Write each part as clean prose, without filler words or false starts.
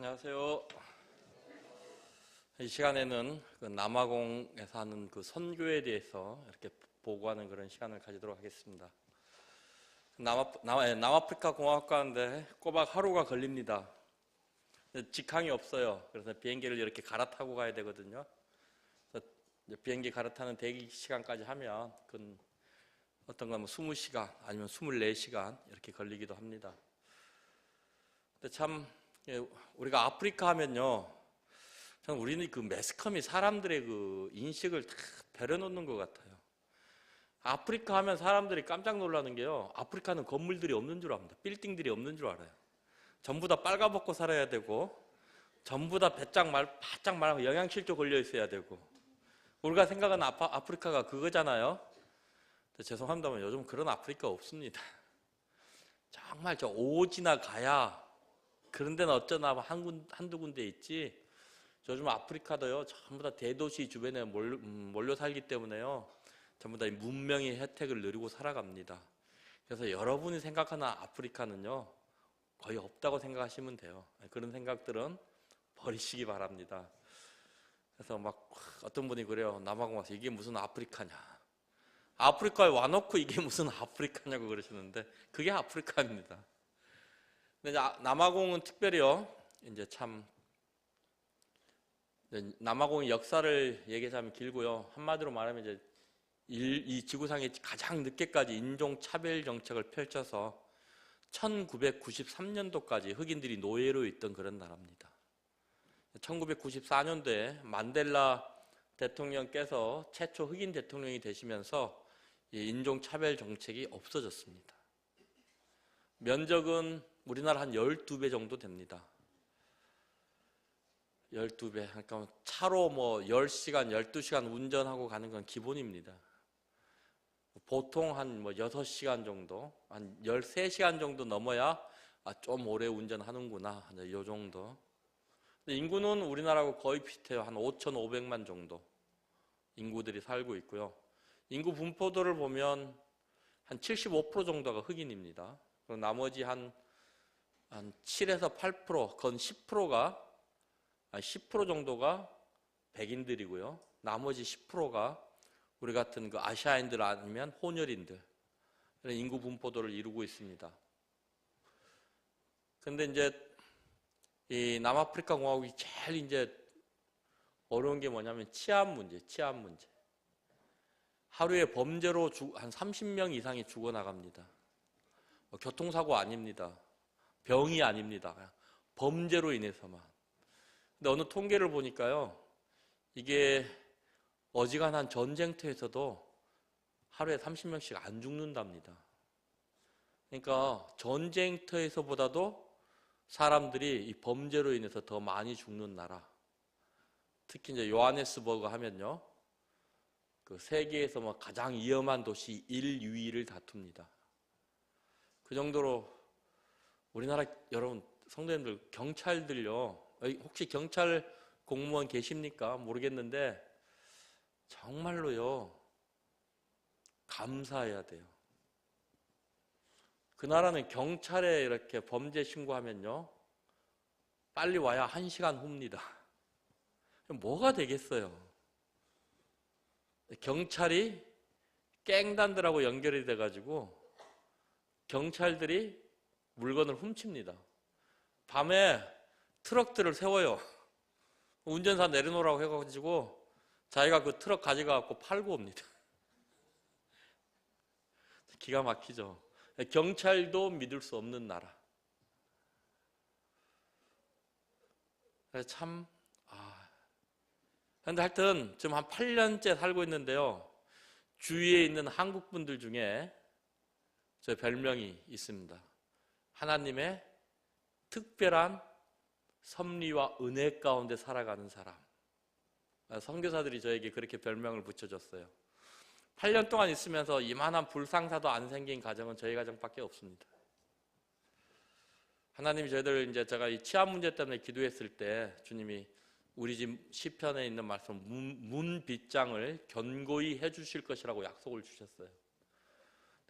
안녕하세요. 이 시간에는 그 남아공에서 하는 그 선교에 대해서 이렇게 보고하는 그런 시간을 가지도록 하겠습니다. 남아프리카 공화국 가는데 꼬박 하루가 걸립니다. 직항이 없어요. 그래서 비행기를 이렇게 갈아타고 가야 되거든요. 그래서 비행기 갈아타는 대기 시간까지 하면 그 어떤 건 20시간 아니면 24시간 이렇게 걸리기도 합니다. 근데 참 우리가 아프리카 하면요, 참 우리는 그 매스컴이 사람들의 그 인식을 다 배려놓는 것 같아요. 아프리카 하면 사람들이 깜짝 놀라는 게요, 아프리카는 건물들이 없는 줄 압니다. 빌딩들이 없는 줄 알아요. 전부 다 빨가벗고 살아야 되고, 전부 다 바짝 말하고 영양실조 걸려 있어야 되고, 우리가 생각하는 아프리카가 그거잖아요. 죄송합니다만 요즘 그런 아프리카 없습니다. 정말 저 오지나 가야 그런 데는 어쩌나 한두 군데 있지, 요즘 아프리카도요 전부 다 대도시 주변에 몰려 살기 때문에요 전부 다 문명의 혜택을 누리고 살아갑니다. 그래서 여러분이 생각하는 아프리카는요 거의 없다고 생각하시면 돼요. 그런 생각들은 버리시기 바랍니다. 그래서 막 어떤 분이 그래요. 남아공 와서 이게 무슨 아프리카냐, 아프리카에 와놓고 이게 무슨 아프리카냐고 그러시는데, 그게 아프리카입니다. 근데 남아공은 특별히요, 이제 참 남아공의 역사를 얘기하자면 길고요. 한마디로 말하면 이제 이 지구상에 가장 늦게까지 인종차별 정책을 펼쳐서 1993년도까지 흑인들이 노예로 있던 그런 나라입니다. 1994년도에 만델라 대통령께서 최초 흑인 대통령이 되시면서 이 인종차별 정책이 없어졌습니다. 면적은 우리나라 한 12배 정도 됩니다. 12배. 그러니까 차로 뭐 10시간, 12시간 운전하고 가는 건 기본입니다. 보통 한 뭐 6시간 정도, 한 13시간 정도 넘어야 좀 오래 운전하는구나, 이 정도. 근데 인구는 우리나라하고 거의 비슷해요. 한 5,500만 정도 인구들이 살고 있고요. 인구 분포도를 보면 한 75% 정도가 흑인입니다. 그리고 나머지 한 7에서 8%, 건 10% 정도가 백인들이고요. 나머지 10%가 우리 같은 그 아시아인들 아니면 혼혈인들, 인구 분포도를 이루고 있습니다. 근데 이제 이 남아프리카 공화국이 제일 이제 어려운 게 뭐냐면 치안 문제. 하루에 범죄로 한 30명 이상이 죽어나갑니다. 교통사고 아닙니다. 병이 아닙니다. 그냥 범죄로 인해서만. 근데 어느 통계를 보니까요, 이게 어지간한 전쟁터에서도 하루에 30명씩 안 죽는답니다. 그러니까 전쟁터에서보다도 사람들이 이 범죄로 인해서 더 많이 죽는 나라. 특히 이제 요하네스버그 하면요, 그 세계에서 뭐 가장 위험한 도시 1, 2위를 다툽니다. 그 정도로 우리나라 여러분 성도님들, 경찰들요, 혹시 경찰 공무원 계십니까? 모르겠는데 정말로요 감사해야 돼요. 그 나라는 경찰에 이렇게 범죄 신고하면요 빨리 와야 1시간 후입니다. 뭐가 되겠어요? 경찰이 갱단들하고 연결이 돼가지고 경찰들이 물건을 훔칩니다. 밤에 트럭들을 세워요. 운전사 내려놓으라고 해가지고 자기가 그 트럭 가져가고 팔고 옵니다. 기가 막히죠. 경찰도 믿을 수 없는 나라. 참, 근데 하여튼 지금 한 8년째 살고 있는데요, 주위에 있는 한국 분들 중에 저 별명이 있습니다. 하나님의 특별한 섭리와 은혜 가운데 살아가는 사람. 선교사들이 저에게 그렇게 별명을 붙여줬어요. 8년 동안 있으면서 이만한 불상사도 안 생긴 가정은 저희 가정밖에 없습니다. 하나님이 저희들, 이제 제가 이 치안 문제 때문에 기도했을 때 주님이 우리 집 시편에 있는 말씀 문빗장을 견고히 해주실 것이라고 약속을 주셨어요.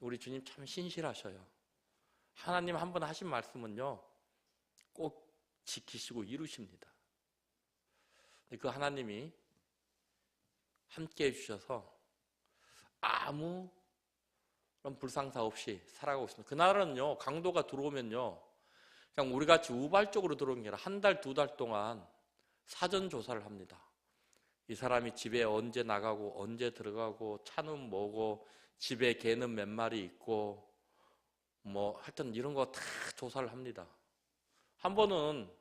우리 주님 참 신실하셔요. 하나님 한 번 하신 말씀은요 꼭 지키시고 이루십니다. 그 하나님이 함께 해주셔서 아무 그런 불상사 없이 살아가고 있습니다. 그날은요, 강도가 들어오면요, 그냥 우리같이 우발적으로 들어온 게 아니라 한 달, 두 달 동안 사전 조사를 합니다. 이 사람이 집에 언제 나가고 언제 들어가고 차는 뭐고 집에 개는 몇 마리 있고 뭐 하여튼 이런 거 다 조사를 합니다. 한 번은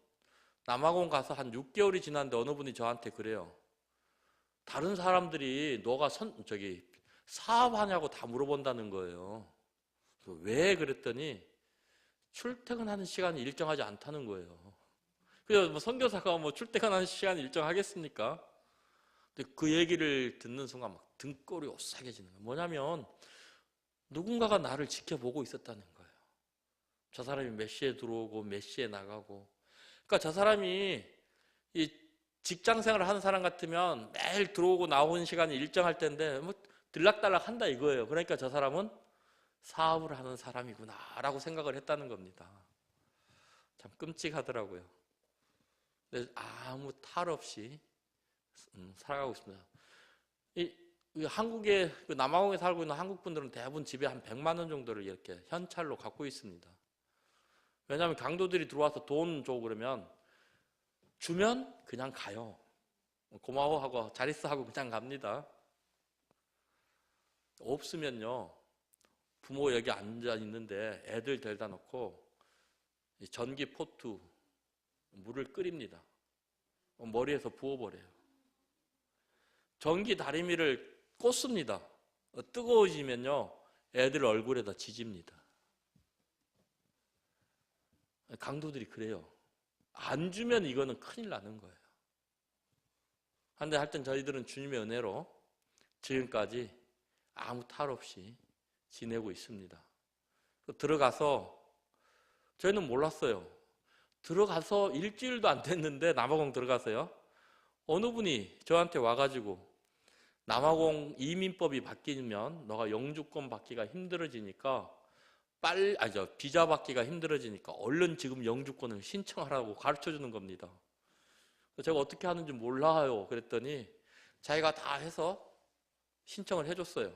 남아공 가서 한 6개월이 지났는데 어느 분이 저한테 그래요. 다른 사람들이 너가 사업하냐고 다 물어본다는 거예요. 왜 그랬더니 출퇴근하는 시간이 일정하지 않다는 거예요. 그래서 뭐 선교사가 뭐 출퇴근하는 시간이 일정하겠습니까? 근데 그 얘기를 듣는 순간 막 등골이 오싹해지는 거예요. 뭐냐면 누군가가 나를 지켜보고 있었다는 거예요. 저 사람이 몇 시에 들어오고 몇 시에 나가고. 그러니까 저 사람이 이 직장 생활을 하는 사람 같으면 매일 들어오고 나오는 시간이 일정할 텐데 뭐 들락달락 한다 이거예요. 그러니까 저 사람은 사업을 하는 사람이구나 라고 생각을 했다는 겁니다. 참 끔찍하더라고요. 근데 아무 탈 없이 살아가고 있습니다. 이 한국에 남아공에 살고 있는 한국 분들은 대부분 집에 한 100만 원 정도를 이렇게 현찰로 갖고 있습니다. 왜냐하면 강도들이 들어와서 돈 줘 그러면 주면 그냥 가요. 고마워하고 잘 있어 하고 그냥 갑니다. 없으면요, 부모 여기 앉아 있는데 애들 데려다 놓고 전기 포트 물을 끓입니다. 머리에서 부어버려요. 전기 다리미를 꽂습니다. 뜨거워지면요, 애들 얼굴에다 지집니다. 강도들이 그래요. 안 주면 이거는 큰일 나는 거예요. 그런데 하여튼 저희들은 주님의 은혜로 지금까지 아무 탈 없이 지내고 있습니다. 들어가서 저희는 몰랐어요. 들어가서 일주일도 안 됐는데 남아공 들어가서요, 어느 분이 저한테 와가지고 남아공 이민법이 바뀌면 너가 영주권 받기가 힘들어지니까 비자 받기가 힘들어지니까 얼른 지금 영주권을 신청하라고 가르쳐주는 겁니다. 제가 어떻게 하는지 몰라요. 그랬더니 자기가 다 해서 신청을 해줬어요.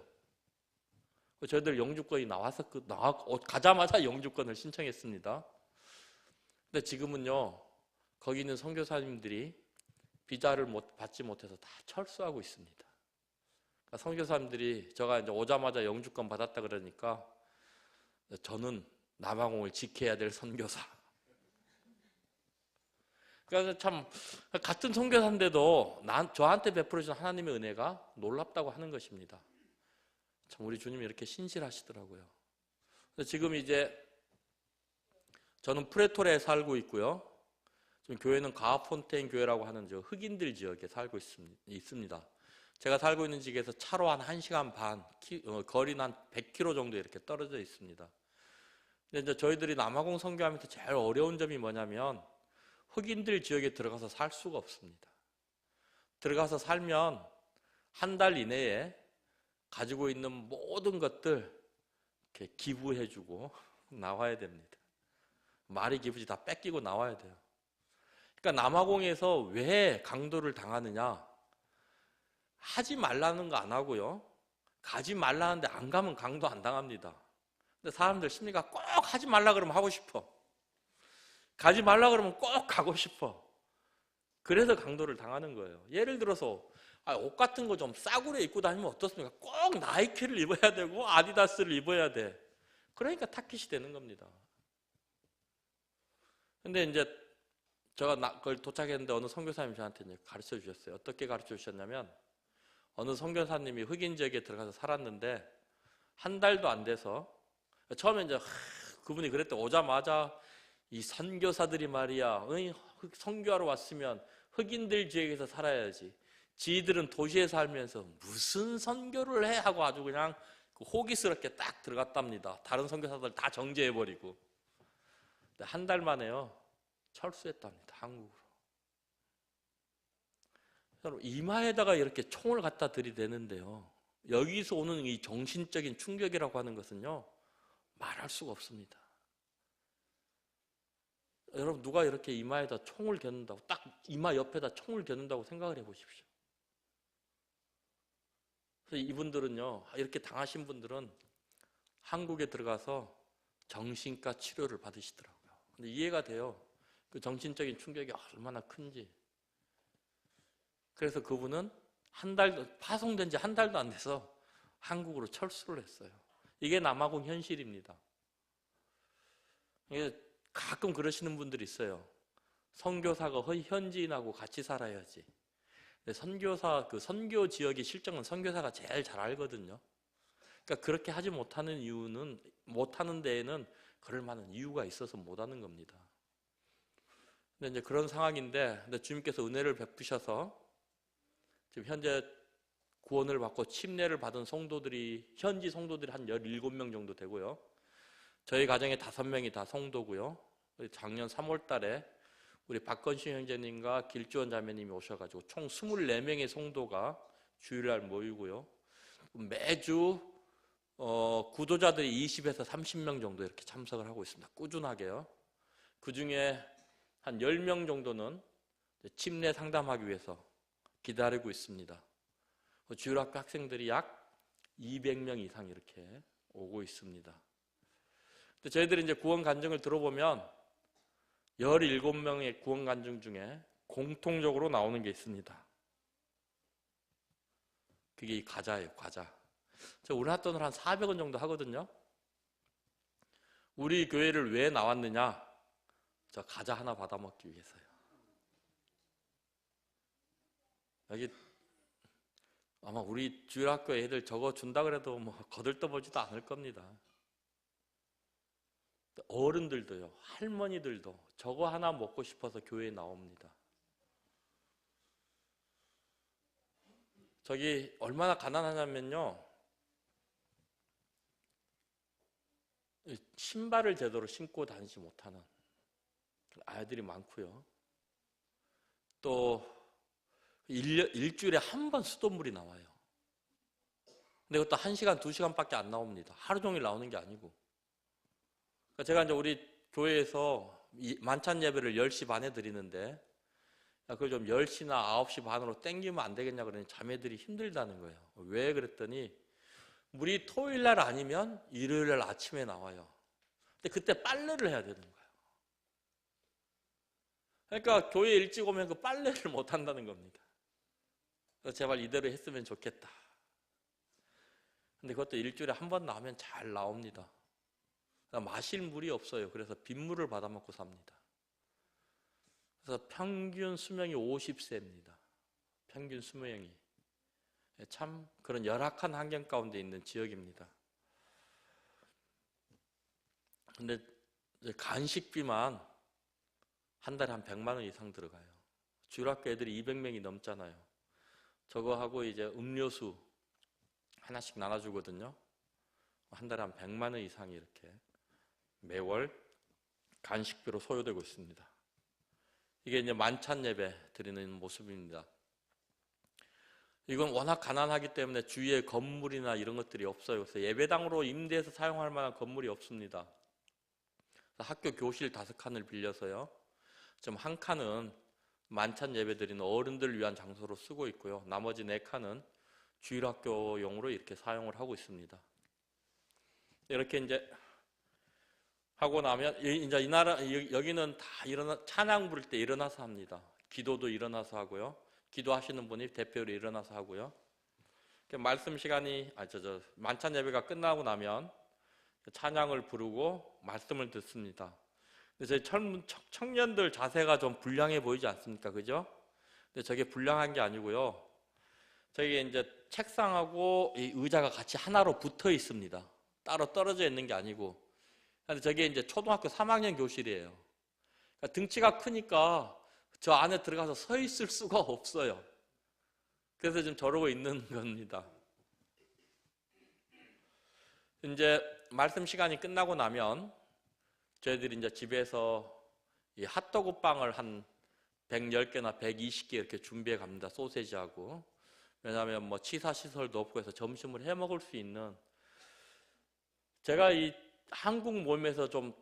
저희들 영주권이 나와서 가자마자 영주권을 신청했습니다. 근데 지금은요, 거기 있는 선교사님들이 비자를 받지 못해서 다 철수하고 있습니다. 그러니까 선교사님들이 제가 이제 오자마자 영주권 받았다 그러니까 저는 남아공을 지켜야 될 선교사. 그래서 참 같은 선교사인데도 저한테 베풀어준 하나님의 은혜가 놀랍다고 하는 것입니다. 참 우리 주님이 이렇게 신실하시더라고요. 지금 이제 저는 프레토레에 살고 있고요. 지금 교회는 가하폰테인 교회라고 하는 흑인들 지역에 살고 있습니다. 제가 살고 있는 지역에서 차로 한 1시간 반, 거리는 한 100km 정도 이렇게 떨어져 있습니다. 근데 이제 저희들이 남아공 선교하면서 제일 어려운 점이 뭐냐면 흑인들 지역에 들어가서 살 수가 없습니다. 들어가서 살면 한 달 이내에 가지고 있는 모든 것들 이렇게 기부해주고 나와야 됩니다. 말이 기부지 다 뺏기고 나와야 돼요. 그러니까 남아공에서 왜 강도를 당하느냐? 하지 말라는 거 안 하고요, 가지 말라는데 안 가면 강도 안 당합니다. 근데 사람들 심리가 꼭 하지 말라 그러면 하고 싶어, 가지 말라 그러면 꼭 가고 싶어. 그래서 강도를 당하는 거예요. 예를 들어서 옷 같은 거 좀 싸구려 입고 다니면 어떻습니까? 꼭 나이키를 입어야 되고 아디다스를 입어야 돼. 그러니까 타깃이 되는 겁니다. 근데 이제 제가 그걸 도착했는데 어느 선교사님이 저한테 이제 가르쳐 주셨어요. 어떻게 가르쳐 주셨냐면, 어느 선교사님이 흑인 지역에 들어가서 살았는데 한 달도 안 돼서 처음에 이제 그분이 그랬대. 오자마자 이 선교사들이 말이야, 선교하러 왔으면 흑인들 지역에서 살아야지, 지들은 도시에 살면서 무슨 선교를 해 하고 아주 그냥 호기스럽게 딱 들어갔답니다. 다른 선교사들 다 정죄해버리고. 한 달 만에요, 철수했답니다. 한국으로. 이마에다가 이렇게 총을 갖다 들이대는데요, 여기서 오는 이 정신적인 충격이라고 하는 것은요, 말할 수가 없습니다. 여러분 누가 이렇게 이마에다 총을 겨눈다고, 딱 이마 옆에다 총을 겨눈다고 생각을 해보십시오. 그래서 이분들은요, 이렇게 당하신 분들은 한국에 들어가서 정신과 치료를 받으시더라고요. 근데 이해가 돼요. 그 정신적인 충격이 얼마나 큰지. 그래서 그분은 파송된 지 한 달도 안 돼서 한국으로 철수를 했어요. 이게 남아공 현실입니다. 이게 가끔 그러시는 분들이 있어요. 선교사가 현지인하고 같이 살아야지. 근데 그 선교 지역의 실정은 선교사가 제일 잘 알거든요. 그러니까 그렇게 하지 못하는 데에는 그럴 만한 이유가 있어서 못하는 겁니다. 근데 이제 그런 상황인데, 근데 주님께서 은혜를 베푸셔서 지금 현재 구원을 받고 침례를 받은 현지 성도들이 한 17명 정도 되고요. 저희 가정에 5명이 다 성도고요. 작년 3월 달에 우리 박건신 형제님과 길주원 자매님이 오셔가지고 총 24명의 성도가 주일날 모이고요. 매주 구도자들이 20에서 30명 정도 이렇게 참석을 하고 있습니다. 꾸준하게요. 그 중에 한 10명 정도는 침례 상담하기 위해서 기다리고 있습니다. 주일학교 학생들이 약 200명 이상 이렇게 오고 있습니다. 근데 저희들이 이제 구원 간증을 들어보면 17명의 구원 간증 중에 공통적으로 나오는 게 있습니다. 그게 이 과자예요, 과자. 우리 돈으로 한 400원 정도 하거든요. 우리 교회를 왜 나왔느냐? 저 과자 하나 받아 먹기 위해서요. 여기 아마 우리 주일학교 애들 저거 준다 그래도 뭐 거들떠보지도 않을 겁니다. 어른들도요, 할머니들도 저거 하나 먹고 싶어서 교회에 나옵니다. 저기 얼마나 가난하냐면요, 신발을 제대로 신고 다니지 못하는 아이들이 많고요. 또 일주일에 한 번 수돗물이 나와요. 근데 그것도 1시간, 2시간밖에 안 나옵니다. 하루 종일 나오는 게 아니고. 제가 이제 우리 교회에서 만찬 예배를 10시 반에 드리는데, 그걸 좀 10시나 9시 반으로 땡기면 안 되겠냐 그러니 자매들이 힘들다는 거예요. 왜 그랬더니 물이 토요일 날 아니면 일요일 날 아침에 나와요. 근데 그때 빨래를 해야 되는 거예요. 그러니까 교회 일찍 오면 그 빨래를 못 한다는 겁니다. 그래서 제발 이대로 했으면 좋겠다. 근데 그것도 일주일에 한 번 나오면 잘 나옵니다. 마실 물이 없어요. 그래서 빗물을 받아 먹고 삽니다. 그래서 평균 수명이 50세입니다. 평균 수명이. 참 그런 열악한 환경 가운데 있는 지역입니다. 근데 간식비만 한 달에 한 100만 원 이상 들어가요. 주일학교 애들이 200명이 넘잖아요. 저거 하고 이제 음료수 하나씩 나눠주거든요. 한 달에 한 100만 원 이상이 이렇게 매월 간식비로 소요되고 있습니다. 이게 이제 만찬 예배 드리는 모습입니다. 이건 워낙 가난하기 때문에 주위에 건물이나 이런 것들이 없어요. 그래서 예배당으로 임대해서 사용할 만한 건물이 없습니다. 학교 교실 5칸을 빌려서요. 좀 한 칸은 만찬 예배 드리는 어른들을 위한 장소로 쓰고 있고요. 나머지 4칸은 주일학교용으로 이렇게 사용을 하고 있습니다. 이렇게 이제 하고 나면 이제 이 나라 여기는 다 찬양 부를 때 일어나서 합니다. 기도도 일어나서 하고요. 기도하시는 분이 대표로 일어나서 하고요. 말씀 시간이 만찬 예배가 끝나고 나면 찬양을 부르고 말씀을 듣습니다. 저희 청년들 자세가 좀 불량해 보이지 않습니까? 그죠? 근데 저게 불량한 게 아니고요. 저게 이제 책상하고 이 의자가 같이 하나로 붙어 있습니다. 따로 떨어져 있는 게 아니고. 근데 저게 이제 초등학교 3학년 교실이에요. 그러니까 등치가 크니까 저 안에 들어가서 서 있을 수가 없어요. 그래서 지금 저러고 있는 겁니다. 이제 말씀 시간이 끝나고 나면 저희들이 이제 집에서 이 핫도그 빵을 한 110개나 120개 이렇게 준비해 갑니다. 소세지하고. 왜냐하면 뭐 치사시설도 없고 해서 점심을 해 먹을 수 있는, 제가 이 한국 몸에서 좀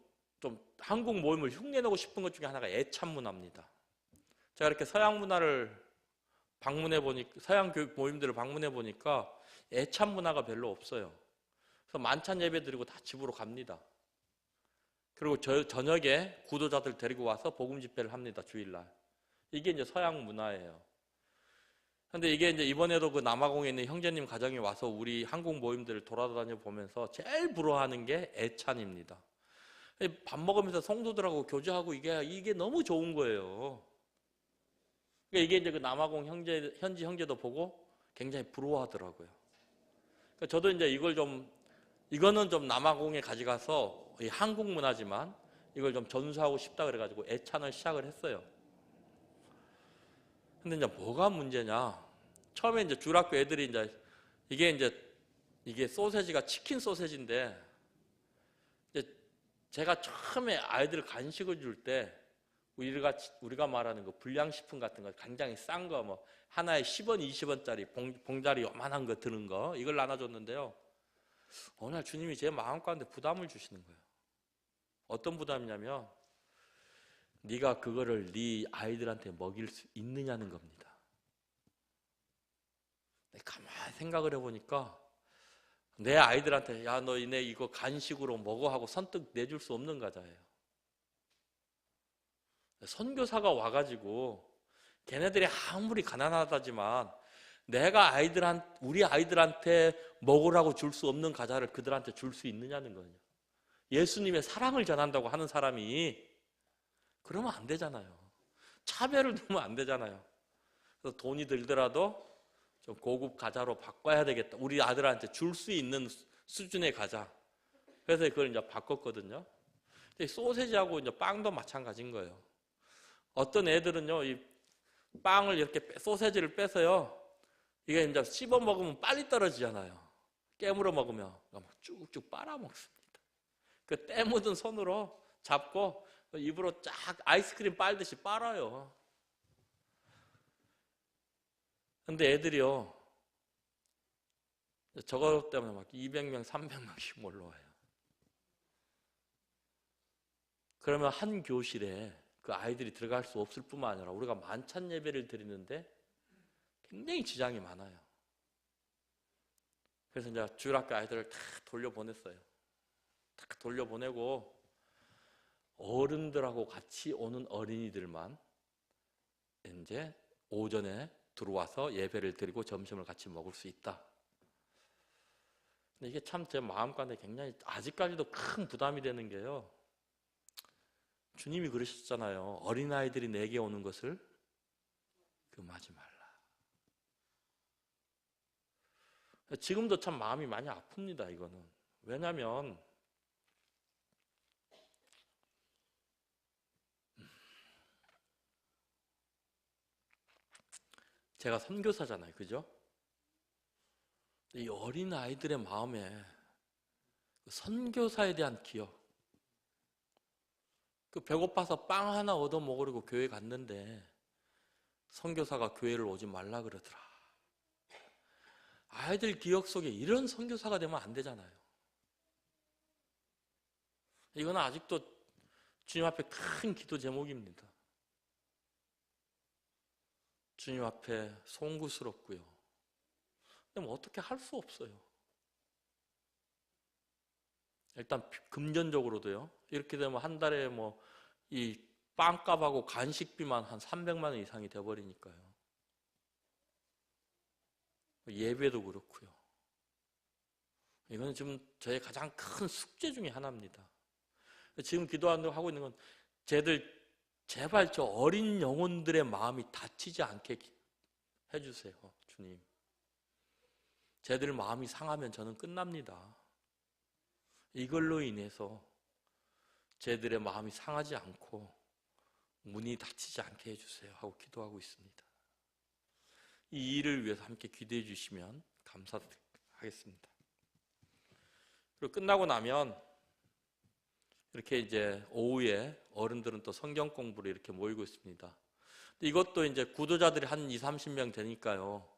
좀 한국 모임을 흉내내고 싶은 것 중에 하나가 애참 문화입니다. 제가 이렇게 서양 문화를 방문해 보니까, 서양 교육 모임들을 방문해 보니까 애참 문화가 별로 없어요. 그래서 만찬 예배 드리고 다 집으로 갑니다. 그리고 저녁에 구도자들 데리고 와서 복음 집회를 합니다. 주일날. 이게 이제 서양 문화예요. 근데 이게 이제 이번에도 그 남아공에 있는 형제님 가정에 와서 우리 한국 모임들을 돌아다녀 보면서 제일 부러워하는 게 애찬입니다. 밥 먹으면서 성도들하고 교제하고 이게 너무 좋은 거예요. 그러니까 이게 이제 그 남아공 현지 형제도 보고 굉장히 부러워하더라고요. 그러니까 저도 이제 이거는 좀 남아공에 가져가서 한국 문화지만 이걸 좀 전수하고 싶다 그래가지고 애찬을 시작을 했어요. 근데 이제 뭐가 문제냐? 처음에 이제 주일학교 애들이 이게 소세지가 치킨 소세지인데, 이제 제가 처음에 아이들 간식을 줄 때 우리가 말하는 그 불량식품 같은 거 굉장히 싼 거 뭐 하나에 10원, 20원짜리 봉다리 요만한 거 드는 거 이걸 나눠줬는데요. 어느 날 주님이 제 마음 가운데 부담을 주시는 거예요. 어떤 부담이냐면 네가 그거를 네 아이들한테 먹일 수 있느냐는 겁니다. 가만히 생각을 해보니까 내 아이들한테 야, 너희네 이거 간식으로 먹어 하고 선뜻 내줄 수 없는 과자예요. 선교사가 와가지고 걔네들이 아무리 가난하다지만 내가 우리 아이들한테 먹으라고 줄 수 없는 과자를 그들한테 줄 수 있느냐는 거예요. 예수님의 사랑을 전한다고 하는 사람이 그러면 안 되잖아요. 차별을 두면 안 되잖아요. 그래서 돈이 들더라도 좀 고급 과자로 바꿔야 되겠다. 우리 아들한테 줄 수 있는 수준의 과자. 그래서 그걸 이제 바꿨거든요. 근데 소세지하고 이제 빵도 마찬가지인 거예요. 어떤 애들은요, 이 빵을 이렇게 소세지를 빼서요, 이게 이제 씹어 먹으면 빨리 떨어지잖아요. 깨물어 먹으면 쭉쭉 빨아먹습니다. 그 때 묻은 손으로 잡고 입으로 쫙 아이스크림 빨듯이 빨아요. 근데 애들이요, 저거 때문에 막 200명, 300명씩 몰려와요. 그러면 한 교실에 그 아이들이 들어갈 수 없을 뿐만 아니라 우리가 만찬 예배를 드리는데 굉장히 지장이 많아요. 그래서 이제 주일학교 아이들을 다 돌려보냈어요. 다 돌려보내고 어른들하고 같이 오는 어린이들만 이제 오전에 들어와서 예배를 드리고 점심을 같이 먹을 수 있다. 근데 이게 참 제 마음 가운데 굉장히 아직까지도 큰 부담이 되는 게요. 주님이 그러셨잖아요. 어린아이들이 내게 오는 것을 금하지 말라. 지금도 참 마음이 많이 아픕니다. 이거는. 왜냐하면 제가 선교사잖아요. 그죠? 이 어린아이들의 마음에 선교사에 대한 기억, 그 배고파서 빵 하나 얻어 먹으려고 교회 갔는데 선교사가 교회를 오지 말라 그러더라. 아이들 기억 속에 이런 선교사가 되면 안 되잖아요. 이건 아직도 주님 앞에 큰 기도 제목입니다. 주님 앞에 송구스럽고요. 근데 뭐 어떻게 할 수 없어요. 일단 금전적으로도요. 이렇게 되면 한 달에 뭐 이 빵값하고 간식비만 한 300만 원 이상이 돼버리니까요. 예배도 그렇고요. 이거는 지금 저의 가장 큰 숙제 중에 하나입니다. 지금 기도하고 있는 건 제발 저 어린 영혼들의 마음이 다치지 않게 해주세요. 주님. 쟤들 마음이 상하면 저는 끝납니다. 이걸로 인해서 쟤들의 마음이 상하지 않고 문이 닫히지 않게 해주세요 하고 기도하고 있습니다. 이 일을 위해서 함께 기도해 주시면 감사하겠습니다. 그리고 끝나고 나면 이렇게 이제 오후에 어른들은 또 성경 공부를 이렇게 모이고 있습니다. 이것도 이제 구도자들이 한 20-30명 되니까요.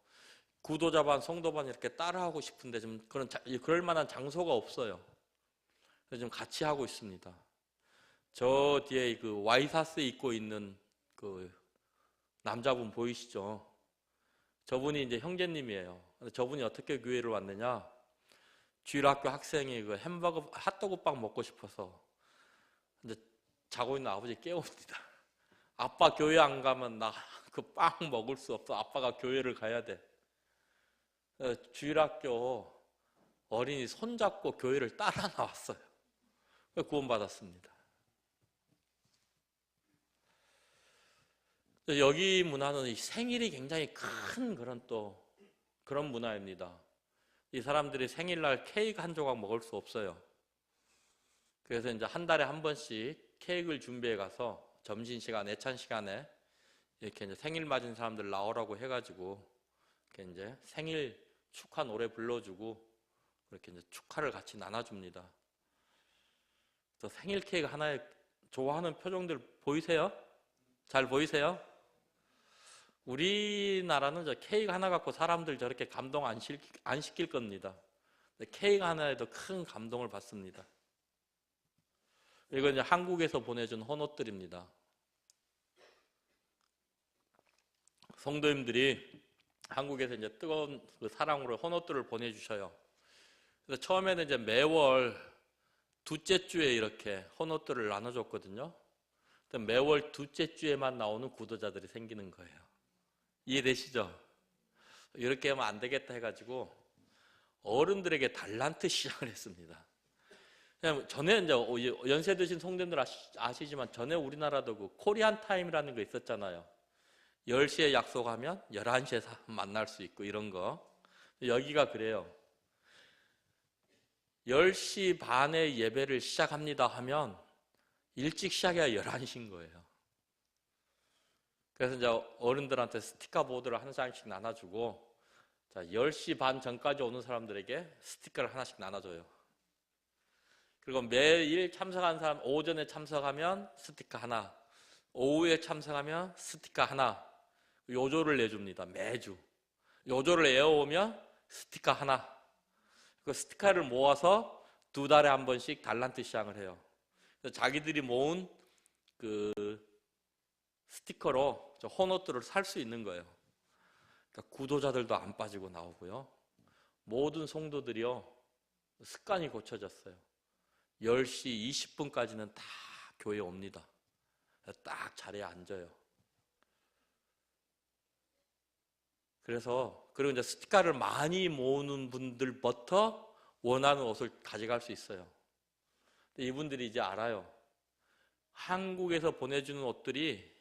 구도자반, 성도반 이렇게 따라하고 싶은데 좀 그럴 만한 장소가 없어요. 그래서 좀 같이 하고 있습니다. 저 뒤에 그 와이사스 입고 있는 그 남자분 보이시죠? 저분이 이제 형제님이에요. 근데 저분이 어떻게 교회를 왔느냐? 주일학교 학생이 그 햄버거, 핫도그 빵 먹고 싶어서 이제 자고 있는 아버지 깨웁니다. 아빠 교회 안 가면 나 그 빵 먹을 수 없어. 아빠가 교회를 가야 돼. 주일학교 어린이 손잡고 교회를 따라 나왔어요. 구원받았습니다. 여기 문화는 생일이 굉장히 큰 그런 문화입니다. 이 사람들이 생일날 케이크 한 조각 먹을 수 없어요. 그래서 이제 한 달에 한 번씩 케이크를 준비해 가서 점심시간, 애찬 시간에 이렇게 이제 생일 맞은 사람들 나오라고 해가지고 이렇게 이제 생일 축하 노래 불러주고 그렇게 이제 축하를 같이 나눠줍니다. 또 생일 케이크 하나에 좋아하는 표정들 보이세요? 잘 보이세요? 우리나라는 저 케이크 하나 갖고 사람들 저렇게 감동 안 시킬 겁니다. 케이크 하나에도 큰 감동을 받습니다. 이건 이제 한국에서 보내준 헌옷들입니다. 성도님들이 한국에서 이제 뜨거운 그 사랑으로 헌옷들을 보내주셔요. 그래서 처음에는 이제 매월 둘째 주에 이렇게 헌옷들을 나눠줬거든요. 매월 둘째 주에만 나오는 구도자들이 생기는 거예요. 이해되시죠? 이렇게 하면 안 되겠다 해가지고 어른들에게 달란트 시작을 했습니다. 전에 이제 연세 드신 성도님들 아시지만 전에 우리나라도 그 코리안 타임이라는 거 있었잖아요. 10시에 약속하면 11시에 만날 수 있고 이런 거. 여기가 그래요. 10시 반에 예배를 시작합니다 하면 일찍 시작해야 11시인 거예요. 그래서 이제 어른들한테 스티커 보드를 한 장씩 나눠주고, 자, 10시 반 전까지 오는 사람들에게 스티커를 하나씩 나눠줘요. 그리고 매일 참석한 사람, 오전에 참석하면 스티커 하나, 오후에 참석하면 스티커 하나, 요조를 내줍니다. 매주. 요조를 외워오면 스티커 하나. 그 스티커를 모아서 2달에 한 번씩 달란트 시장을 해요. 자기들이 모은 그 스티커로 저 헌옷들을 살 수 있는 거예요. 그러니까 구도자들도 안 빠지고 나오고요. 모든 성도들이요, 습관이 고쳐졌어요. 10시 20분까지는 다 교회에 옵니다. 딱 자리에 앉아요. 그리고 이제 스티커를 많이 모으는 분들부터 원하는 옷을 가져갈 수 있어요. 근데 이분들이 이제 알아요. 한국에서 보내주는 옷들이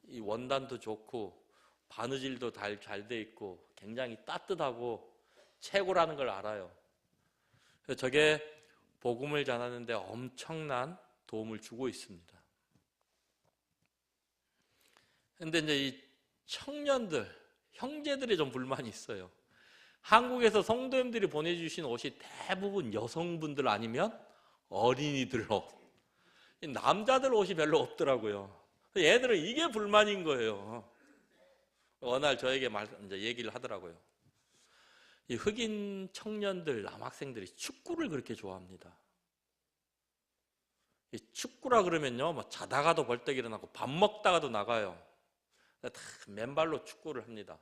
이 원단도 좋고 바느질도 잘 돼 있고 굉장히 따뜻하고 최고라는 걸 알아요. 그래서 저게 복음을 전하는데 엄청난 도움을 주고 있습니다. 그런데 이제 이 청년들, 형제들이 좀 불만이 있어요. 한국에서 성도님들이 보내주신 옷이 대부분 여성분들 아니면 어린이들 옷. 남자들 옷이 별로 없더라고요. 얘들은 이게 불만인 거예요. 어느 날 저에게 이제 얘기를 하더라고요. 이 흑인 청년들, 남학생들이 축구를 그렇게 좋아합니다. 이 축구라 그러면요, 뭐 자다가도 벌떡 일어나고 밥 먹다가도 나가요. 다 맨발로 축구를 합니다.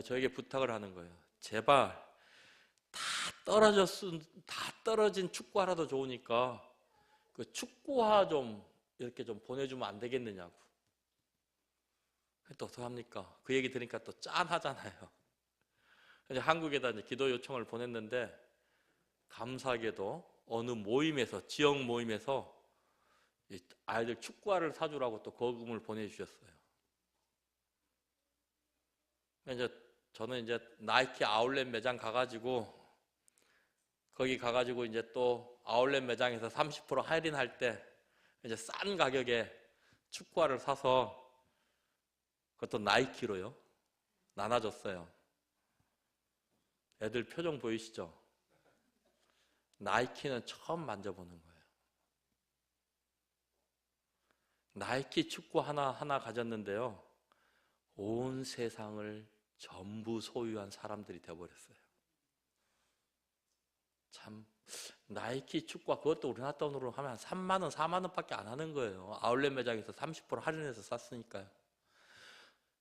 저에게 부탁을 하는 거예요. 제발 다 떨어진 축구화라도 좋으니까 그 축구화 좀 이렇게 좀 보내주면 안 되겠느냐고. 또 어떡합니까? 그 얘기 들으니까 또 짠하잖아요. 이제 한국에다 이제 기도 요청을 보냈는데 감사하게도 어느 모임에서, 지역 모임에서 아이들 축구화를 사주라고 또 거금을 보내주셨어요. 저는 이제 나이키 아울렛 매장 가가지고 거기 가가지고 이제 또 아울렛 매장에서 30% 할인할 때 이제 싼 가격에 축구화를 사서 그것도 나이키로요 나눠줬어요. 애들 표정 보이시죠? 나이키는 처음 만져보는 거예요. 나이키 축구 하나 가졌는데요, 온 세상을 전부 소유한 사람들이 되어버렸어요. 참 나이키 축구화 그것도 우리나라 돈으로 하면 한 3만 원, 4만 원밖에 안 하는 거예요. 아울렛 매장에서 30% 할인해서 샀으니까요.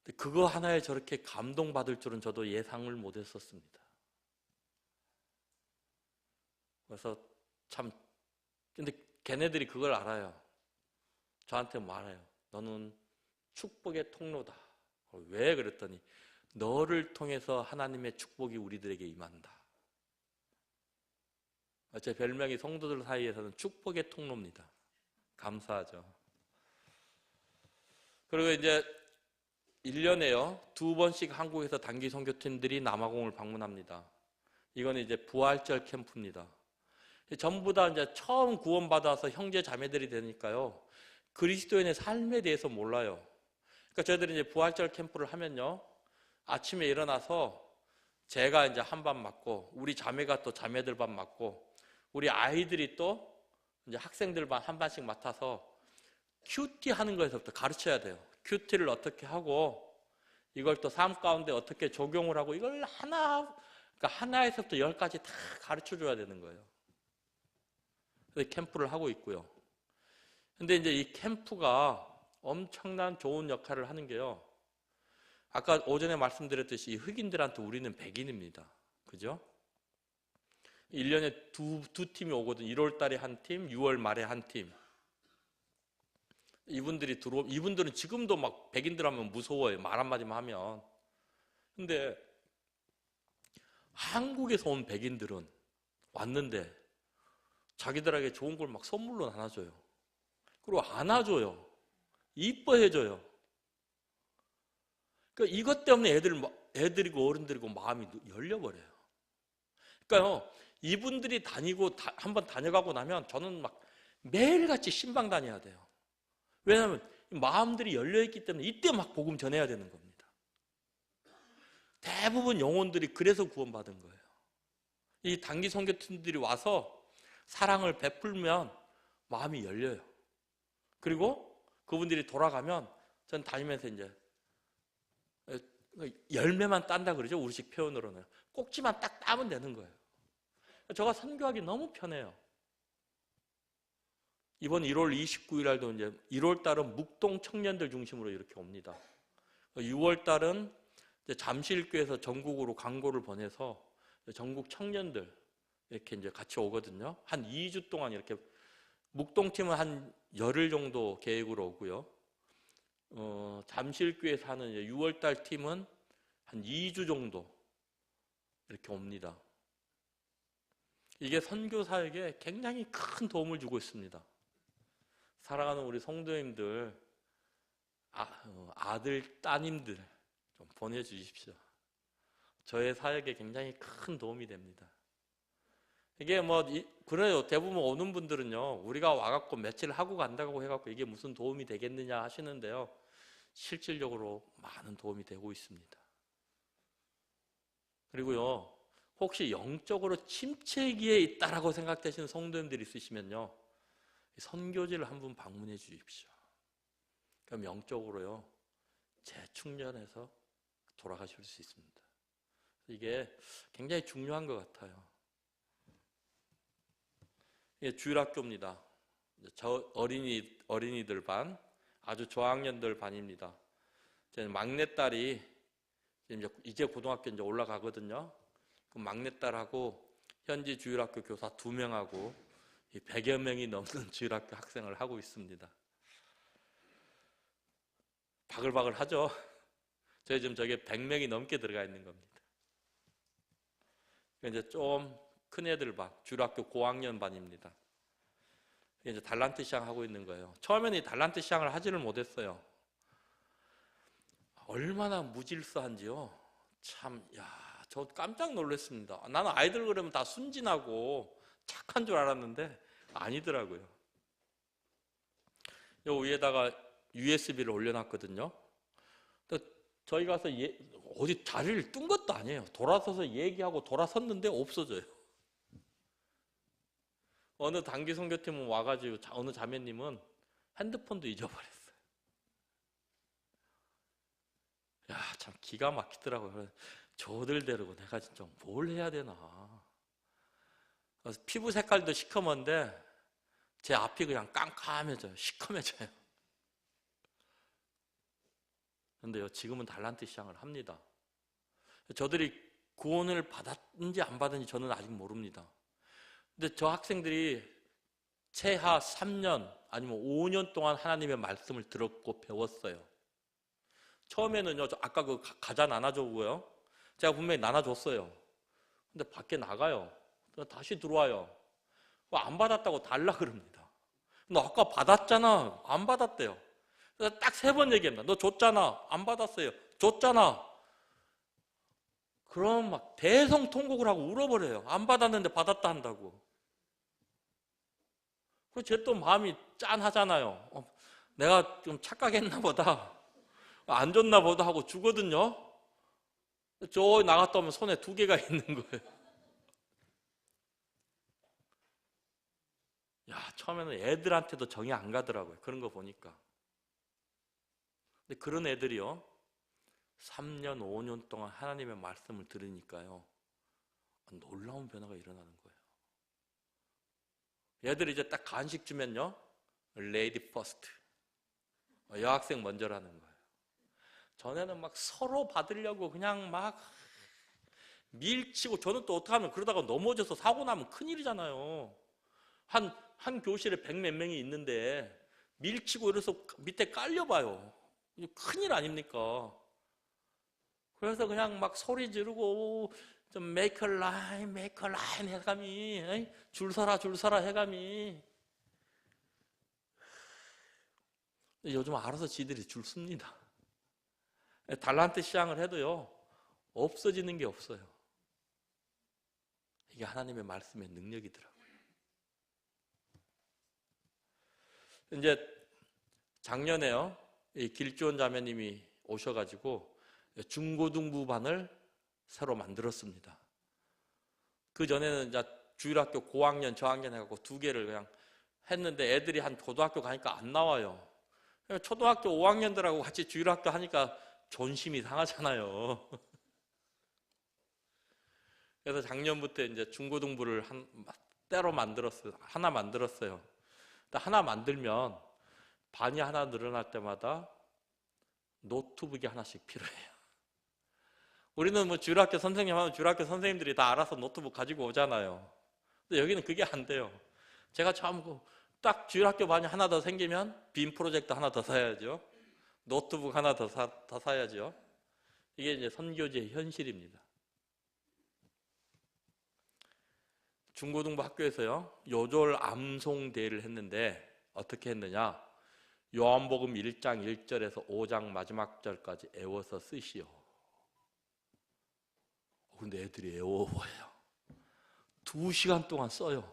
근데 그거 하나에 저렇게 감동받을 줄은 저도 예상을 못했었습니다. 그래서 참, 근데 걔네들이 그걸 알아요. 저한테 말해요. 너는 축복의 통로다. 왜 그랬더니 너를 통해서 하나님의 축복이 우리들에게 임한다. 제 별명이 성도들 사이에서는 축복의 통로입니다. 감사하죠. 그리고 이제 1년에요 2번씩 한국에서 단기 선교팀들이 남아공을 방문합니다. 이건 이제 부활절 캠프입니다. 전부 다 이제 처음 구원받아서 형제 자매들이 되니까요. 그리스도인의 삶에 대해서 몰라요. 그러니까 저희들이 이제 부활절 캠프를 하면요. 아침에 일어나서 제가 이제 한 반 맞고 우리 자매가 또 자매들 반 맞고 우리 아이들이 또 이제 학생들 반 한 반씩 맡아서 큐티 하는 거에서부터 가르쳐야 돼요. 큐티를 어떻게 하고 이걸 또 삶 가운데 어떻게 적용을 하고 이걸 그러니까 하나에서부터 10까지 다 가르쳐 줘야 되는 거예요. 그래서 캠프를 하고 있고요. 근데 이제 이 캠프가 엄청난 좋은 역할을 하는 게요. 아까 오전에 말씀드렸듯이 흑인들한테 우리는 백인입니다. 그죠? 1년에 두 팀이 오거든. 1월 달에 한 팀, 6월 말에 한 팀. 이분들은 지금도 막 백인들 하면 무서워요. 말 한마디만 하면. 근데 한국에서 온 백인들은 왔는데 자기들에게 좋은 걸 막 선물로 나눠줘요. 그리고 안아줘요. 이뻐해줘요. 그러니까 이것 때문에 애들이고 어른들이고 마음이 열려버려요. 그러니까요, 이분들이 한번 다녀가고 나면 저는 막 매일같이 신방 다녀야 돼요. 왜냐하면 마음들이 열려있기 때문에 이때 막 복음 전해야 되는 겁니다. 대부분 영혼들이 그래서 구원받은 거예요. 이 단기 선교팀들이 와서 사랑을 베풀면 마음이 열려요. 그리고 그분들이 돌아가면 전 다니면서 이제 열매만 딴다 그러죠. 우리식 표현으로는. 꼭지만 딱 따면 되는 거예요. 제가 선교하기 너무 편해요. 이번 1월 29일 날도 이제 1월 달은 묵동 청년들 중심으로 이렇게 옵니다. 6월 달은 잠실교에서 전국으로 광고를 보내서 전국 청년들 이렇게 이제 같이 오거든요. 한 2주 동안 이렇게 묵동팀은 한 열흘 정도 계획으로 오고요. 잠실교에서 하는 6월 달 팀은 한 2주 정도 이렇게 옵니다. 이게 선교사에게 굉장히 큰 도움을 주고 있습니다. 사랑하는 우리 성도님들, 아들, 따님들 좀 보내주십시오. 저의 사역에 굉장히 큰 도움이 됩니다. 이게 그래요. 대부분 오는 분들은요, 우리가 와갖고 며칠 하고 간다고 해갖고 이게 무슨 도움이 되겠느냐 하시는데요. 실질적으로 많은 도움이 되고 있습니다. 그리고요, 혹시 영적으로 침체기에 있다라고 생각되시는 성도님들이 있으시면요, 선교지를 한번 방문해 주십시오. 그럼 영적으로요, 재충전해서 돌아가실 수 있습니다. 이게 굉장히 중요한 것 같아요. 이게 주일학교입니다. 저 어린이들 반, 아주 저학년들 반입니다. 제 막내딸이 이제 고등학교 이제 올라가거든요. 그 막내딸하고 현지 주일학교 교사 2명하고 100여 명이 넘는 주일학교 학생을 하고 있습니다. 바글바글 하죠. 저희 지금 저게 100명이 넘게 들어가 있는 겁니다. 이제 좀 큰 애들 반, 주일학교 고학년 반입니다. 이제 달란트 시장 하고 있는 거예요. 처음에는 이 달란트 시장을 하지를 못했어요. 얼마나 무질서한지요. 참, 저 깜짝 놀랐습니다. 나는 아이들 그러면 다 순진하고 착한 줄 알았는데 아니더라고요. 요 위에다가 USB를 올려놨거든요. 저희 가서 어디 자리를 뜬 것도 아니에요. 돌아서서 얘기하고 돌아섰는데 없어져요. 어느 단기 선교팀은 와가지고 어느 자매님은 핸드폰도 잊어버렸어요. 참 기가 막히더라고요. 저들 데리고 내가 진짜 뭘 해야 되나. 피부 색깔도 시커먼데 제 앞이 그냥 깜깜해져요. 시커매져요. 그런데요, 지금은 달란트 시장을 합니다. 저들이 구원을 받았는지 안 받았는지 저는 아직 모릅니다. 근데 저 학생들이 최하 3년 아니면 5년 동안 하나님의 말씀을 들었고 배웠어요. 처음에는요, 아까 그 과자 나눠주고요, 제가 분명히 나눠줬어요. 근데 밖에 나가요. 다시 들어와요. 안 받았다고 달라 그럽니다. 너 아까 받았잖아. 안 받았대요. 딱 3번 얘기합니다. 너 줬잖아. 안 받았어요. 줬잖아. 그럼 막 대성통곡을 하고 울어버려요. 안 받았는데 받았다 한다고. 그래서 제 또 마음이 짠하잖아요. 내가 좀 착각했나 보다. 안 줬나 보다 하고 주거든요. 저 나갔다 오면 손에 2개가 있는 거예요. 야, 처음에는 애들한테도 정이 안 가더라고요. 그런 거 보니까. 근데 그런 애들이요, 3년, 5년 동안 하나님의 말씀을 들으니까요, 놀라운 변화가 일어나는 거예요. 얘들이 이제 딱 간식 주면요, 레이디 퍼스트, 여학생 먼저라는 거예요. 전에는 막 서로 받으려고 그냥 막 밀치고, 저는 또 어떻게 하면 그러다가 넘어져서 사고 나면 큰일이잖아요. 한 교실에 100몇 명이 있는데 밀치고 이래서 밑에 깔려봐요. 큰일 아닙니까? 그래서 그냥 막 소리 지르고 좀 make a line 해감이, 줄 서라 해감이. 요즘 알아서 지들이 줄 씁니다. 달란트 시장을 해도요, 없어지는 게 없어요. 이게 하나님의 말씀의 능력이더라고요. 이제 작년에요, 이 길주원 자매님이 오셔가지고 중고등부반을 새로 만들었습니다. 그 전에는 이제 주일학교 고학년, 저학년 해갖고 2개를 그냥 했는데 애들이 한 고등학교 가니까 안 나와요. 초등학교 5학년들하고 같이 주일학교 하니까 존심이 상하잖아요. 그래서 작년부터 이제 중고등부를 때로 만들었어요. 하나 만들었어요. 하나 만들면 반이 하나 늘어날 때마다 노트북이 하나씩 필요해요. 우리는 뭐 주일학교 선생님 하면 주일학교 선생님들이 다 알아서 노트북 가지고 오잖아요. 근데 여기는 그게 안 돼요. 제가 처음 딱 주일학교 반이 하나 더 생기면 빔 프로젝터 하나 더 사야죠. 노트북 하나 더 사야죠. 이게 이제 선교지의 현실입니다. 중고등부 학교에서요, 요절 암송 대회를 했는데 어떻게 했느냐? 요한복음 1장 1절에서 5장 마지막 절까지 애워서 쓰시오. 근데 애들이 애워워요. 2시간 동안 써요.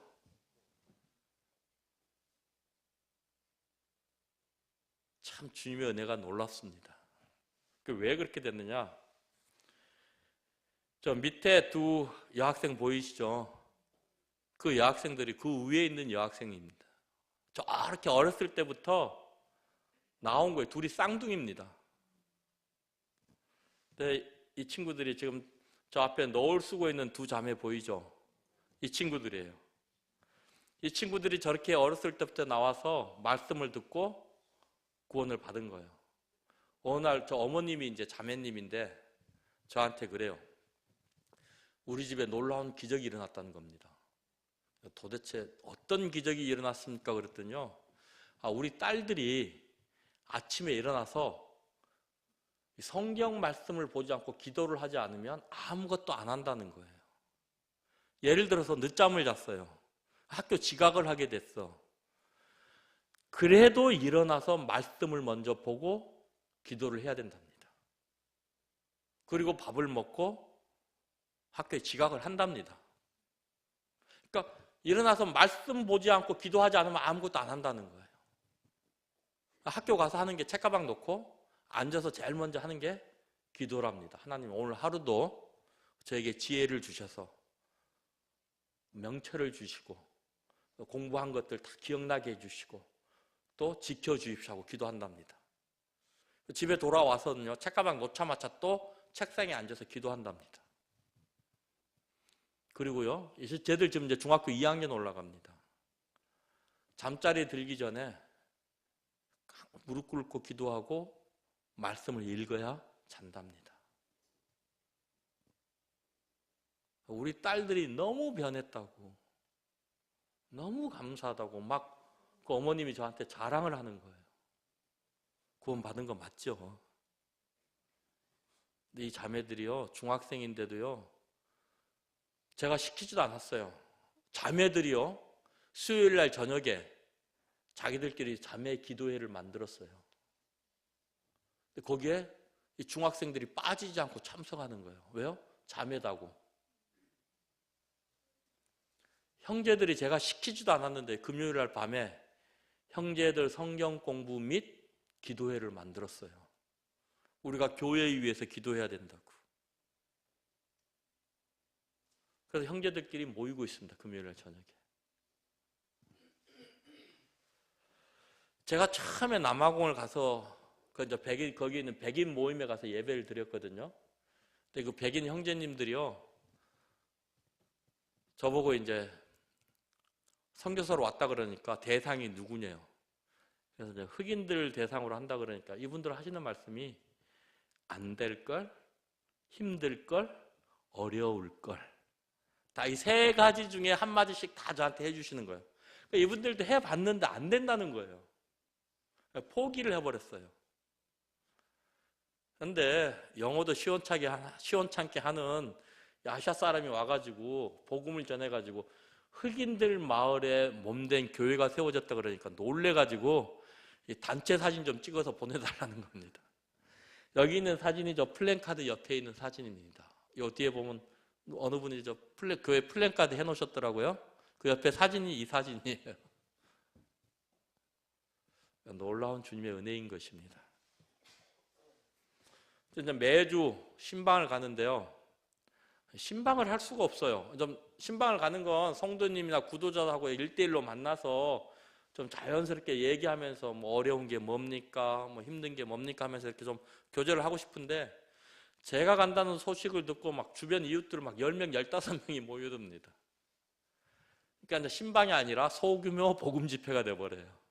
참 주님의 은혜가 놀랍습니다. 왜 그렇게 됐느냐? 저 밑에 2 여학생 보이시죠? 그 여학생들이 그 위에 있는 여학생입니다. 저렇게 어렸을 때부터 나온 거예요. 2이 쌍둥이입니다. 근데 이 친구들이 지금 저 앞에 너울 쓰고 있는 2 자매 보이죠? 이 친구들이에요. 이 친구들이 저렇게 어렸을 때부터 나와서 말씀을 듣고 구원을 받은 거예요. 어느 날 저 어머님이 이제 자매님인데 저한테 그래요. 우리 집에 놀라운 기적이 일어났다는 겁니다. 도대체 어떤 기적이 일어났습니까? 그랬더니요, 우리 딸들이 아침에 일어나서 성경 말씀을 보지 않고 기도를 하지 않으면 아무것도 안 한다는 거예요. 예를 들어서 늦잠을 잤어요. 학교 지각을 하게 됐어. 그래도 일어나서 말씀을 먼저 보고 기도를 해야 된답니다. 그리고 밥을 먹고 학교에 지각을 한답니다. 그러니까 일어나서 말씀 보지 않고 기도하지 않으면 아무것도 안 한다는 거예요. 학교 가서 하는 게 책가방 놓고 앉아서 제일 먼저 하는 게 기도랍니다. 하나님 오늘 하루도 저에게 지혜를 주셔서 명철을 주시고 공부한 것들 다 기억나게 해주시고 또 지켜주십시오 하고 기도한답니다. 집에 돌아와서는요, 책가방 놓자마자 또 책상에 앉아서 기도한답니다. 그리고요, 이제 쟤들 지금 이제 중학교 2학년 올라갑니다. 잠자리에 들기 전에 무릎 꿇고 기도하고 말씀을 읽어야 잔답니다. 우리 딸들이 너무 변했다고, 너무 감사하다고 막 그 어머님이 저한테 자랑을 하는 거예요. 구원 받은 거 맞죠? 근데 이 자매들이요, 중학생인데도요, 제가 시키지도 않았어요. 자매들이요, 수요일 날 저녁에 자기들끼리 자매 기도회를 만들었어요. 근데 거기에 이 중학생들이 빠지지 않고 참석하는 거예요. 왜요? 자매다고. 형제들이 제가 시키지도 않았는데 금요일 날 밤에 형제들 성경 공부 및 기도회를 만들었어요. 우리가 교회를 위해서 기도해야 된다고. 그래서 형제들끼리 모이고 있습니다. 금요일 날 저녁에. 제가 처음에 남아공을 가서 거기 있는 백인 모임에 가서 예배를 드렸거든요. 근데 그 백인 형제님들이요, 저보고 이제 선교사로 왔다 그러니까 대상이 누구냐요. 그래서 이제 흑인들 대상으로 한다 그러니까 이분들 하시는 말씀이 안 될 걸, 힘들 걸, 어려울 걸. 다 이 세 가지 중에 한 마디씩 다 저한테 해주시는 거예요. 그러니까 이분들도 해봤는데 안 된다는 거예요. 포기를 해버렸어요. 그런데 영어도 시원찮게 하는 아시아 사람이 와가지고 복음을 전해가지고 흑인들 마을에 몸된 교회가 세워졌다 그러니까 놀래가지고 이 단체 사진 좀 찍어서 보내달라는 겁니다. 여기 있는 사진이 저 플랜카드 옆에 있는 사진입니다. 이 뒤에 보면 어느 분이 저 교회 플랜카드 해놓으셨더라고요. 그 옆에 사진이 이 사진이에요. 놀라운 주님의 은혜인 것입니다. 이제 매주 신방을 가는데요, 신방을 할 수가 없어요. 좀 신방을 가는 건 성도님이나 구도자하고 1대1로 만나서 좀 자연스럽게 얘기하면서 뭐 어려운 게 뭡니까, 뭐 힘든 게 뭡니까 하면서 이렇게 좀 교제를 하고 싶은데, 제가 간다는 소식을 듣고 막 주변 이웃들 막 10명, 15명이 모여듭니다. 그러니까 이제 신방이 아니라 소규모 복음 집회가 돼버려요.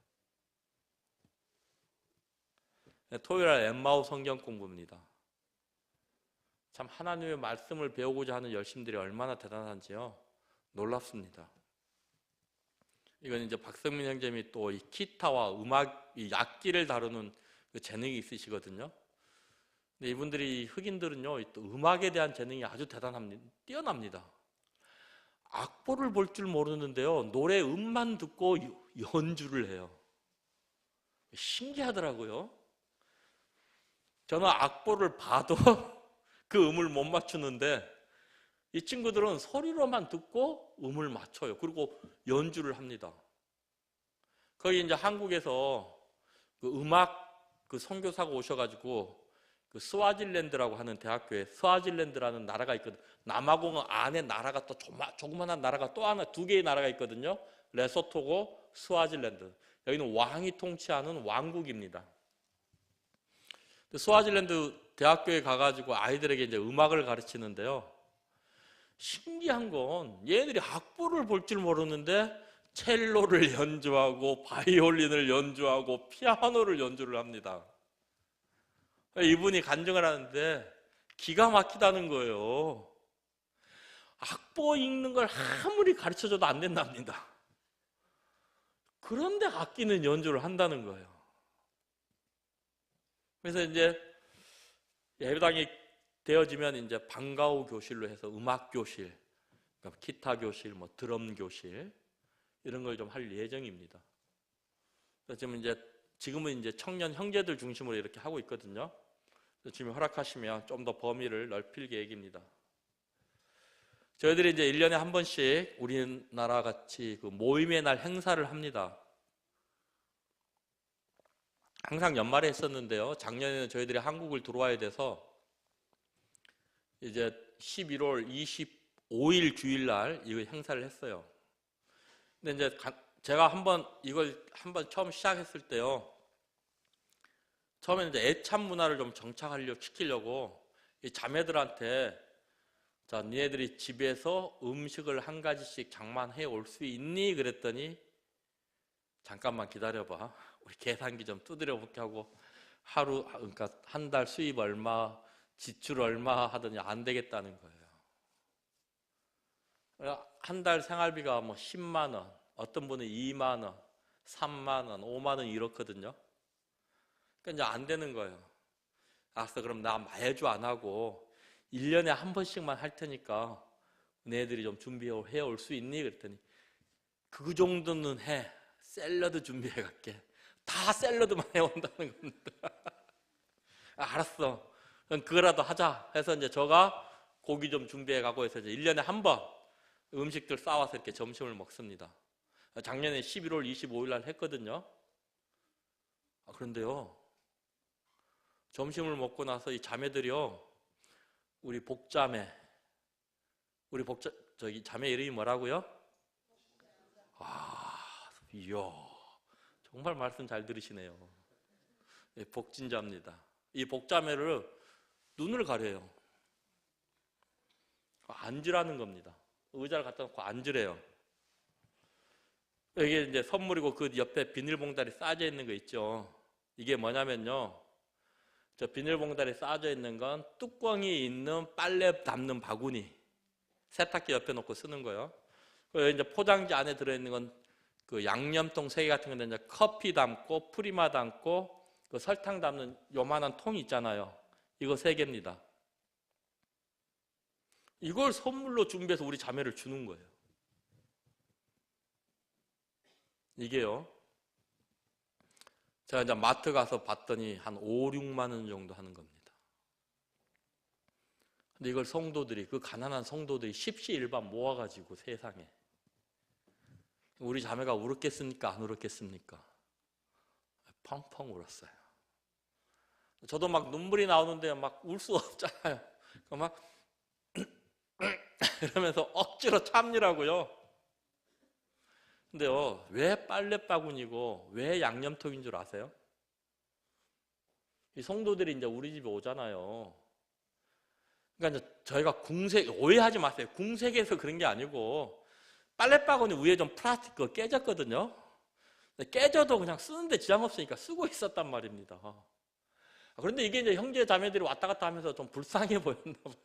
토요일 날 엠마오 성경 공부입니다. 참 하나님의 말씀을 배우고자 하는 열심들이 얼마나 대단한지요, 놀랍습니다. 이건 이제 박성민 형제님이 또 이 기타와 음악, 이 악기를 다루는 그 재능이 있으시거든요. 근데 이분들이 흑인들은요, 또 음악에 대한 재능이 아주 대단합니다. 뛰어납니다. 악보를 볼 줄 모르는데요, 노래 음만 듣고 연주를 해요. 신기하더라고요. 저는 악보를 봐도 그 음을 못 맞추는데 이 친구들은 소리로만 듣고 음을 맞춰요. 그리고 연주를 합니다. 거기 이제 한국에서 그 음악 그 선교사가 오셔가지고 그 스와질랜드라고 하는 대학교에, 스와질랜드라는 나라가 있거든요. 남아공 안에 나라가 또 조그만한 나라가 또 하나, 2개의 나라가 있거든요. 레소토고 스와질랜드. 여기는 왕이 통치하는 왕국입니다. 스와질랜드 대학교에 가가지고 아이들에게 이제 음악을 가르치는데요, 신기한 건 얘네들이 악보를 볼 줄 모르는데 첼로를 연주하고 바이올린을 연주하고 피아노를 연주를 합니다. 이분이 간증을 하는데 기가 막히다는 거예요. 악보 읽는 걸 아무리 가르쳐줘도 안 된답니다. 그런데 악기는 연주를 한다는 거예요. 그래서 이제 예배당이 되어지면 이제 방과후 교실로 해서 음악 교실, 그러니까 기타 교실, 뭐 드럼 교실 이런 걸 좀 할 예정입니다. 그래서 지금은 이제 청년 형제들 중심으로 이렇게 하고 있거든요. 주님이 허락하시면 좀 더 범위를 넓힐 계획입니다. 저희들이 이제 1년에 한 번씩 우리나라 같이 그 모임의 날 행사를 합니다. 항상 연말에 했었는데요, 작년에는 저희들이 한국을 들어와야 돼서 이제 11월 25일 주일날 이 행사를 했어요. 근데 이제 제가 이걸 한번 처음 시작했을 때요, 처음에 이제 애참 문화를 좀 정착시키려고 이 자매들한테 자, 니네들이 집에서 음식을 한 가지씩 장만해 올 수 있니? 그랬더니 잠깐만 기다려봐. 우리 계산기 좀 두드려 볼게 하고 그러니까 한 달 수입 얼마, 지출 얼마 하더니 안 되겠다는 거예요. 한 달 생활비가 뭐 10만 원, 어떤 분은 2만 원, 3만 원, 5만 원 이렇거든요. 그러니까 이제 안 되는 거예요. 알았어, 그럼 나 매주 안 하고 1년에 한 번씩만 할 테니까 너희들이 좀 준비해 올 수 있니? 그랬더니 그 정도는 해. 샐러드 준비해 갈게. 다 샐러드만 해온다는 겁니다. 알았어. 그럼 그거라도 하자 해서 이제 저가 고기 좀 준비해 가고 해서 이제 1년에 한 번 음식들 싸와서 이렇게 점심을 먹습니다. 작년에 11월 25일 날 했거든요. 그런데요, 점심을 먹고 나서 이 자매들이요, 우리 복자매, 저기 자매 이름이 뭐라고요? 이야, 정말 말씀 잘 들으시네요. 복진자입니다. 이 복자매를 눈을 가려요. 앉으라는 겁니다. 의자를 갖다 놓고 앉으래요. 이게 이제 선물이고 그 옆에 비닐봉다리 싸져 있는 거 있죠. 이게 뭐냐면요, 저 비닐봉다리 싸져 있는 건 뚜껑이 있는 빨래 담는 바구니, 세탁기 옆에 놓고 쓰는 거예요. 그리고 이제 포장지 안에 들어있는 건 그 양념통 3개 같은 건데 이제 커피 담고 프리마 담고 그 설탕 담는 요만한 통 있잖아요. 이거 3개입니다. 이걸 선물로 준비해서 우리 자매를 주는 거예요. 이게요, 제가 이제 마트 가서 봤더니 한 5, 6만 원 정도 하는 겁니다. 근데 이걸 성도들이, 그 가난한 성도들이 십시일반 모아가지고 세상에, 우리 자매가 울었겠습니까? 안 울었겠습니까? 펑펑 울었어요. 저도 막 눈물이 나오는데 막 울 수 없잖아요. 막 이러면서 억지로 참느라고요. 근데요, 왜 빨래바구니고 왜 양념통인 줄 아세요? 이 성도들이 이제 우리 집에 오잖아요. 그러니까 이제 저희가 오해하지 마세요. 궁색해서 그런 게 아니고 빨래바구니 위에 좀 플라스틱 그거 깨졌거든요. 깨져도 그냥 쓰는데 지장 없으니까 쓰고 있었단 말입니다. 그런데 이게 이제 형제 자매들이 왔다 갔다 하면서 좀 불쌍해 보였나 봐요.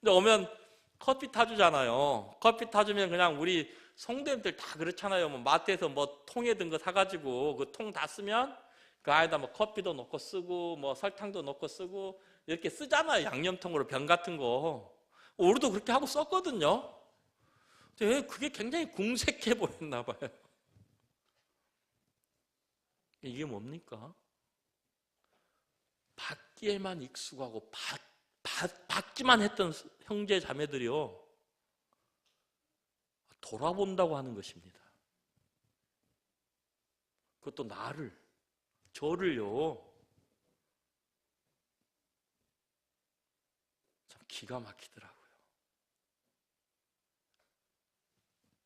근데 오면 커피 타주잖아요. 커피 타주면 그냥 우리 성도님들 다 그렇잖아요. 뭐 마트에서 뭐 통에 든 거 사가지고 그 통 다 쓰면 그 안에다 뭐 커피도 넣고 쓰고 뭐 설탕도 넣고 쓰고 이렇게 쓰잖아요. 양념통으로 병 같은 거. 우리도 그렇게 하고 썼거든요. 근데 그게 굉장히 궁색해 보였나 봐요. 이게 뭡니까? 받기에만 익숙하고 받기만 했던 형제 자매들이요, 돌아본다고 하는 것입니다. 그것도 저를요, 참 기가 막히더라고요.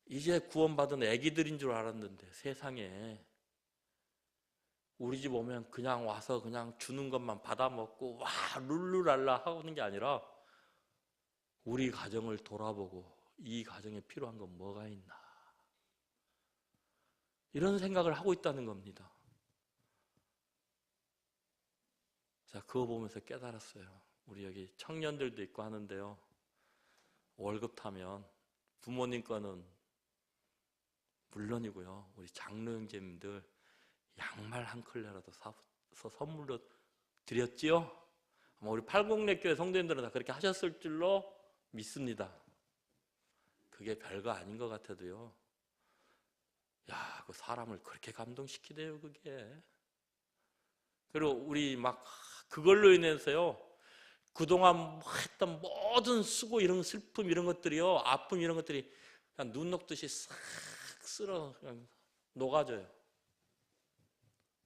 이제 구원받은 애기들인 줄 알았는데 세상에 우리 집 오면 그냥 와서 그냥 주는 것만 받아 먹고 와 룰루랄라 하는 게 아니라 우리 가정을 돌아보고 이 가정에 필요한 건 뭐가 있나, 이런 생각을 하고 있다는 겁니다. 자, 그거 보면서 깨달았어요. 우리 여기 청년들도 있고 하는데요, 월급 타면 부모님 거는 물론이고요, 우리 장로 형제님들 양말 한 컬레라도 사서 선물로 드렸지요? 아마 우리 80례 교회 성도님들은 다 그렇게 하셨을 줄로 믿습니다. 그게 별거 아닌 것 같아도요, 야, 그 사람을 그렇게 감동시키대요, 그게. 그리고 우리 막 그걸로 인해서요, 그동안 했던 모든 수고, 이런 슬픔, 이런 것들이요, 아픔, 이런 것들이 그냥 눈 녹듯이 싹 쓸어 그냥 녹아져요.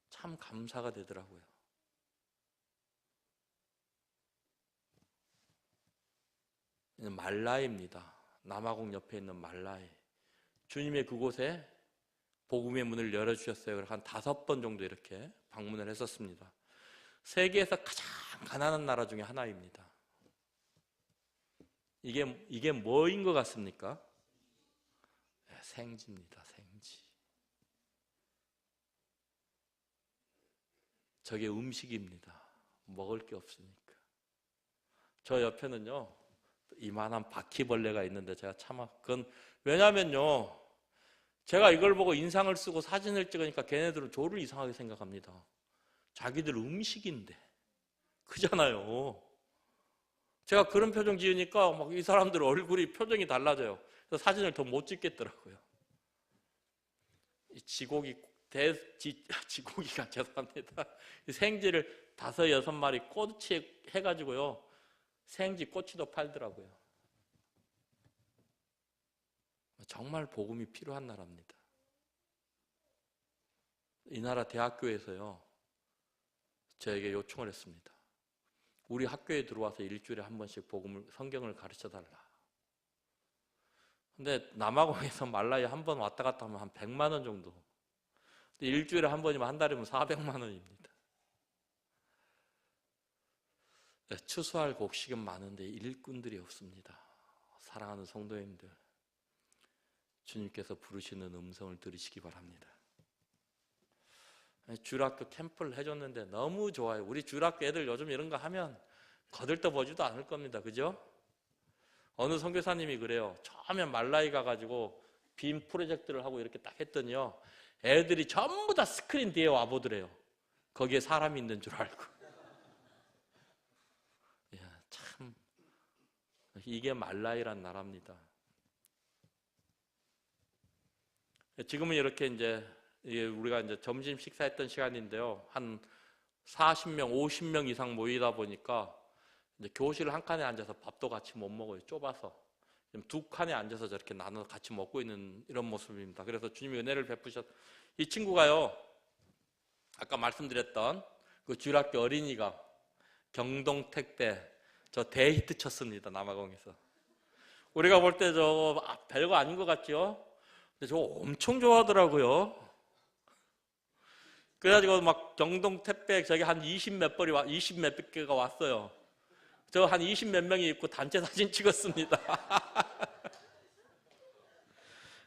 참 감사가 되더라고요. 말라입니다. 남아공 옆에 있는 말라이. 주님의 그곳에 복음의 문을 열어주셨어요. 한 5번 정도 이렇게 방문을 했었습니다. 세계에서 가장 가난한 나라 중에 하나입니다. 이게 뭐인 것 같습니까? 생지입니다. 생지. 저게 음식입니다. 먹을 게 없으니까. 저 옆에는요, 이만한 바퀴벌레가 있는데 제가 그건 왜냐면요, 제가 이걸 보고 인상을 쓰고 사진을 찍으니까 걔네들은 저를 이상하게 생각합니다. 자기들 음식인데. 그잖아요. 제가 그런 표정 지으니까 막 이 사람들 얼굴이 표정이 달라져요. 그래서 사진을 더 못 찍겠더라고요. 이 지고기가 죄송합니다. 생지를 5, 6마리 꼬치 해가지고요. 생지 꼬치도 팔더라고요. 정말 복음이 필요한 나라입니다. 이 나라 대학교에서요, 저에게 요청을 했습니다. 우리 학교에 들어와서 일주일에 한 번씩 성경을 가르쳐 달라. 근데 남아공에서 말라이 한 번 왔다 갔다 하면 한 100만 원 정도. 근데 일주일에 한 번이면 한 달이면 400만 원입니다. 추수할 곡식은 많은데 일꾼들이 없습니다. 사랑하는 성도님들, 주님께서 부르시는 음성을 들으시기 바랍니다. 주일학교 캠프를 해줬는데 너무 좋아요. 우리 주일학교 애들 요즘 이런 거 하면 거들떠보지도 않을 겁니다. 그죠? 어느 선교사님이 그래요. 처음에 말라이 가가지고 빔 프로젝트를 하고 이렇게 딱 했더니요, 애들이 전부 다 스크린 뒤에 와보더래요. 거기에 사람이 있는 줄 알고. 이야, 참 이게 말라이란 나라입니다. 지금은 이렇게 이제 우리가 이제 점심 식사했던 시간인데요, 한 40명, 50명 이상 모이다 보니까 이제 교실 한 칸에 앉아서 밥도 같이 못 먹어요. 좁아서. 지금 2칸에 앉아서 저렇게 나눠 같이 먹고 있는 이런 모습입니다. 그래서 주님이 은혜를 이 친구가요, 아까 말씀드렸던 그 주일학교 어린이가 경동 택배 저 대히트 쳤습니다. 남아공에서. 우리가 볼 때 저거 별거 아닌 것 같죠? 근데 저거 엄청 좋아하더라고요. 그래가지고 막 경동 택배 저기 한 20 몇 개가 왔어요. 저 한 20 몇 명이 있고 단체 사진 찍었습니다.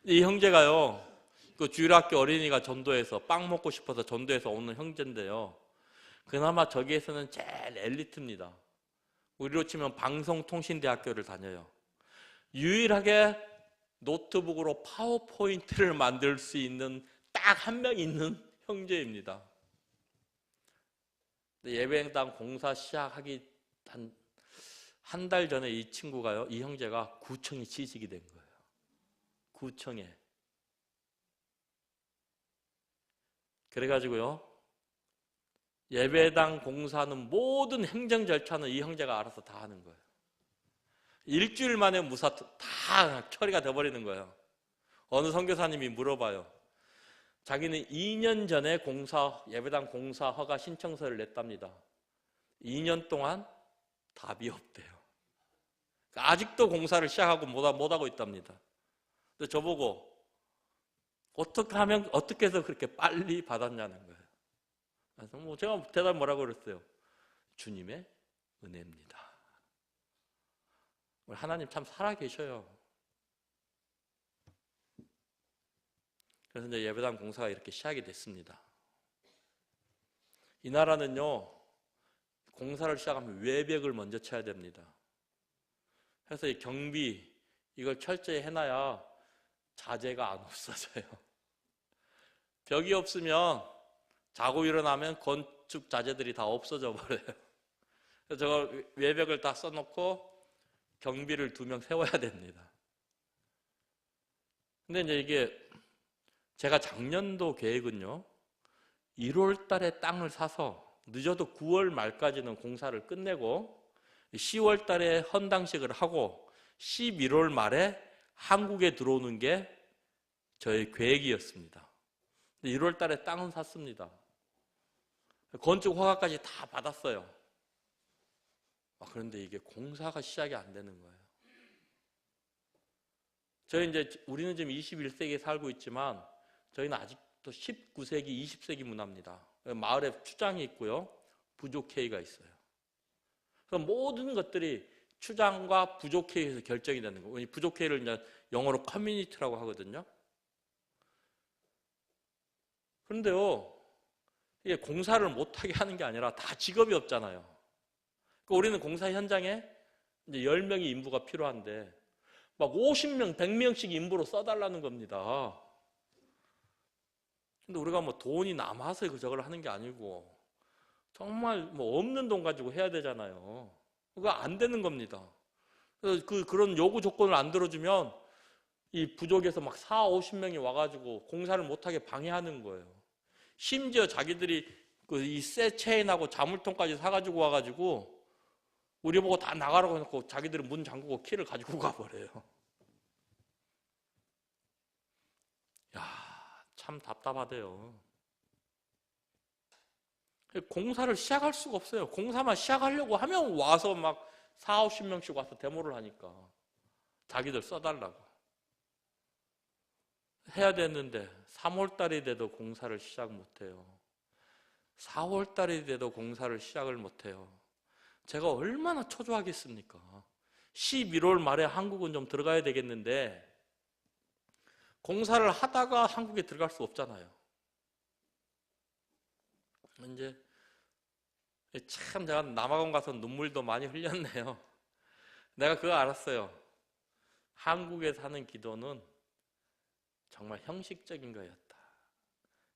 이 형제가요, 그 주일학교 어린이가 전도해서 빵 먹고 싶어서 전도해서 오는 형제인데요, 그나마 저기에서는 제일 엘리트입니다. 우리로 치면 방송통신대학교를 다녀요. 유일하게 노트북으로 파워포인트를 만들 수 있는 딱 한 명 있는 형제입니다. 예배당 공사 시작하기 한 달 전에 이 친구가요, 이 형제가 구청에 취직이 된 거예요. 구청에. 그래가지고요, 예배당 공사하는 모든 행정 절차는 이 형제가 알아서 다 하는 거예요. 일주일 만에 다 처리가 돼버리는 거예요. 어느 선교사님이 물어봐요. 자기는 2년 전에 예배당 공사 허가 신청서를 냈답니다. 2년 동안 답이 없대요. 아직도 공사를 시작하고 못하고 있답니다. 근데 저보고 어떻게 해서 그렇게 빨리 받았냐는 거예요. 그래서 제가 대답 뭐라고 그랬어요? 주님의 은혜입니다. 하나님 참 살아계셔요. 그래서 이제 예배당 공사가 이렇게 시작이 됐습니다. 이 나라는요, 공사를 시작하면 외벽을 먼저 쳐야 됩니다. 그래서 이 경비 이걸 철저히 해놔야 자재가 안 없어져요. 벽이 없으면 자고 일어나면 건축 자재들이 다 없어져 버려요. 그래서 저걸 외벽을 다 써놓고 경비를 2명 세워야 됩니다. 근데 이제 이게 제가 작년도 계획은요, 1월 달에 땅을 사서 늦어도 9월 말까지는 공사를 끝내고 10월 달에 헌당식을 하고 11월 말에 한국에 들어오는 게 저의 계획이었습니다. 1월 달에 땅은 샀습니다. 건축 허가까지 다 받았어요. 그런데 이게 공사가 시작이 안 되는 거예요. 우리는 지금 21세기에 살고 있지만 저희는 아직도 19세기, 20세기 문화입니다. 마을에 추장이 있고요, 부족회의가 있어요. 그래서 모든 것들이 추장과 부족회의에서 결정이 되는 거예요. 부족회의를 이제 영어로 커뮤니티라고 하거든요. 그런데요, 이게 공사를 못하게 하는 게 아니라 다 직업이 없잖아요. 그러니까 우리는 공사 현장에 이제 10명의 인부가 필요한데 막 50명, 100명씩 인부로 써달라는 겁니다. 근데 우리가 뭐 돈이 남아서 저걸 하는 게 아니고 정말 뭐 없는 돈 가지고 해야 되잖아요. 그거 안 되는 겁니다. 그래서 그런 요구 조건을 안 들어주면 이 부족에서 막 4, 50명이 와가지고 공사를 못하게 방해하는 거예요. 심지어 자기들이 이 쇠 체인하고 자물통까지 사가지고 와가지고 우리 보고 다 나가라고 해놓고 자기들은 문 잠그고 키를 가지고 가버려요. 야, 참 답답하대요. 공사를 시작할 수가 없어요. 공사만 시작하려고 하면 와서 막 4, 50명씩 와서 데모를 하니까 자기들 써달라고 해야 되는데 3월 달이 돼도 공사를 시작 못해요. 4월 달이 돼도 공사를 시작을 못해요. 제가 얼마나 초조하겠습니까? 11월 말에 한국은 좀 들어가야 되겠는데 공사를 하다가 한국에 들어갈 수 없잖아요. 이제 참 제가 남아공 가서 눈물도 많이 흘렸네요. 내가 그거 알았어요. 한국에 사는 기도는 정말 형식적인 거였다.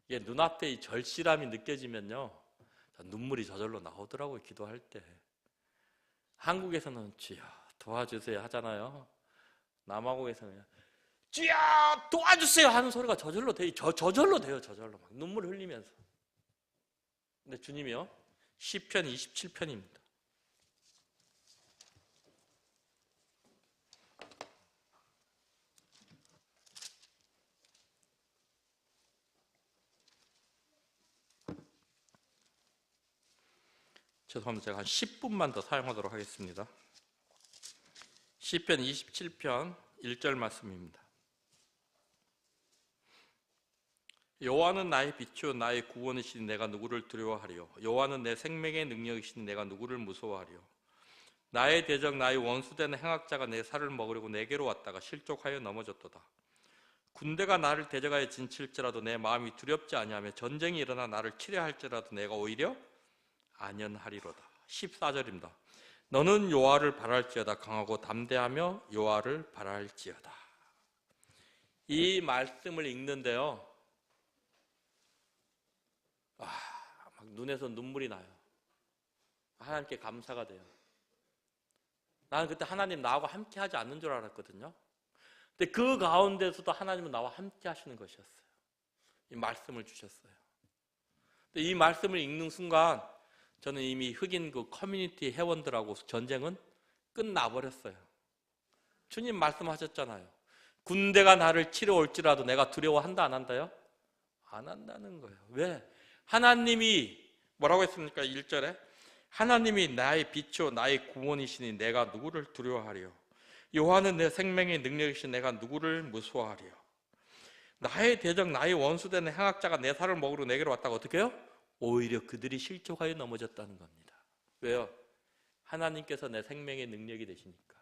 이게 눈앞에 이 절실함이 느껴지면요, 눈물이 저절로 나오더라고요. 기도할 때. 한국에서는 주여 도와주세요 하잖아요. 남아공에서는 주여 도와주세요 하는 소리가 저절로 돼요. 저절로 돼요. 저절로 막 눈물 흘리면서. 근데 주님이요, 시편 27편입니다. 죄송합니다. 제가 한 10분만 더 사용하도록 하겠습니다. 시편 27편 1절 말씀입니다. 여호와는 나의 빛이요 나의 구원이시니 내가 누구를 두려워하리요. 여호와는 내 생명의 능력이시니 내가 누구를 무서워하리요. 나의 대적 나의 원수되는 행악자가 내 살을 먹으려고 내게로 왔다가 실족하여 넘어졌도다. 군대가 나를 대적하여 진칠지라도 내 마음이 두렵지 아니하며 전쟁이 일어나 나를 치려 할지라도 내가 오히려 안연하리로다. 14절입니다. 너는 여호와를 바랄지어다. 강하고 담대하며 여호와를 바랄지어다. 이 말씀을 읽는데요, 막 눈에서 눈물이 나요. 하나님께 감사가 돼요. 나는 그때 하나님 나하고 함께 하지 않는 줄 알았거든요. 근데 그 가운데서도 하나님은 나와 함께 하시는 것이었어요. 이 말씀을 주셨어요. 근데 이 말씀을 읽는 순간 저는 이미 흑인 그 커뮤니티 회원들하고 전쟁은 끝나버렸어요. 주님 말씀하셨잖아요. 군대가 나를 치러 올지라도 내가 두려워한다 안 한다요? 안 한다는 거예요. 왜? 하나님이 뭐라고 했습니까? 1절에 하나님이 나의 빛이요 나의 구원이시니 내가 누구를 두려워하리요. 여호와는 내 생명의 능력이시니 내가 누구를 무서워하리요. 나의 대적 나의 원수되는 행악자가 내 살을 먹으러 내게로 왔다가 어떻게 해요? 오히려 그들이 실족하여 넘어졌다는 겁니다. 왜요? 하나님께서 내 생명의 능력이 되시니까.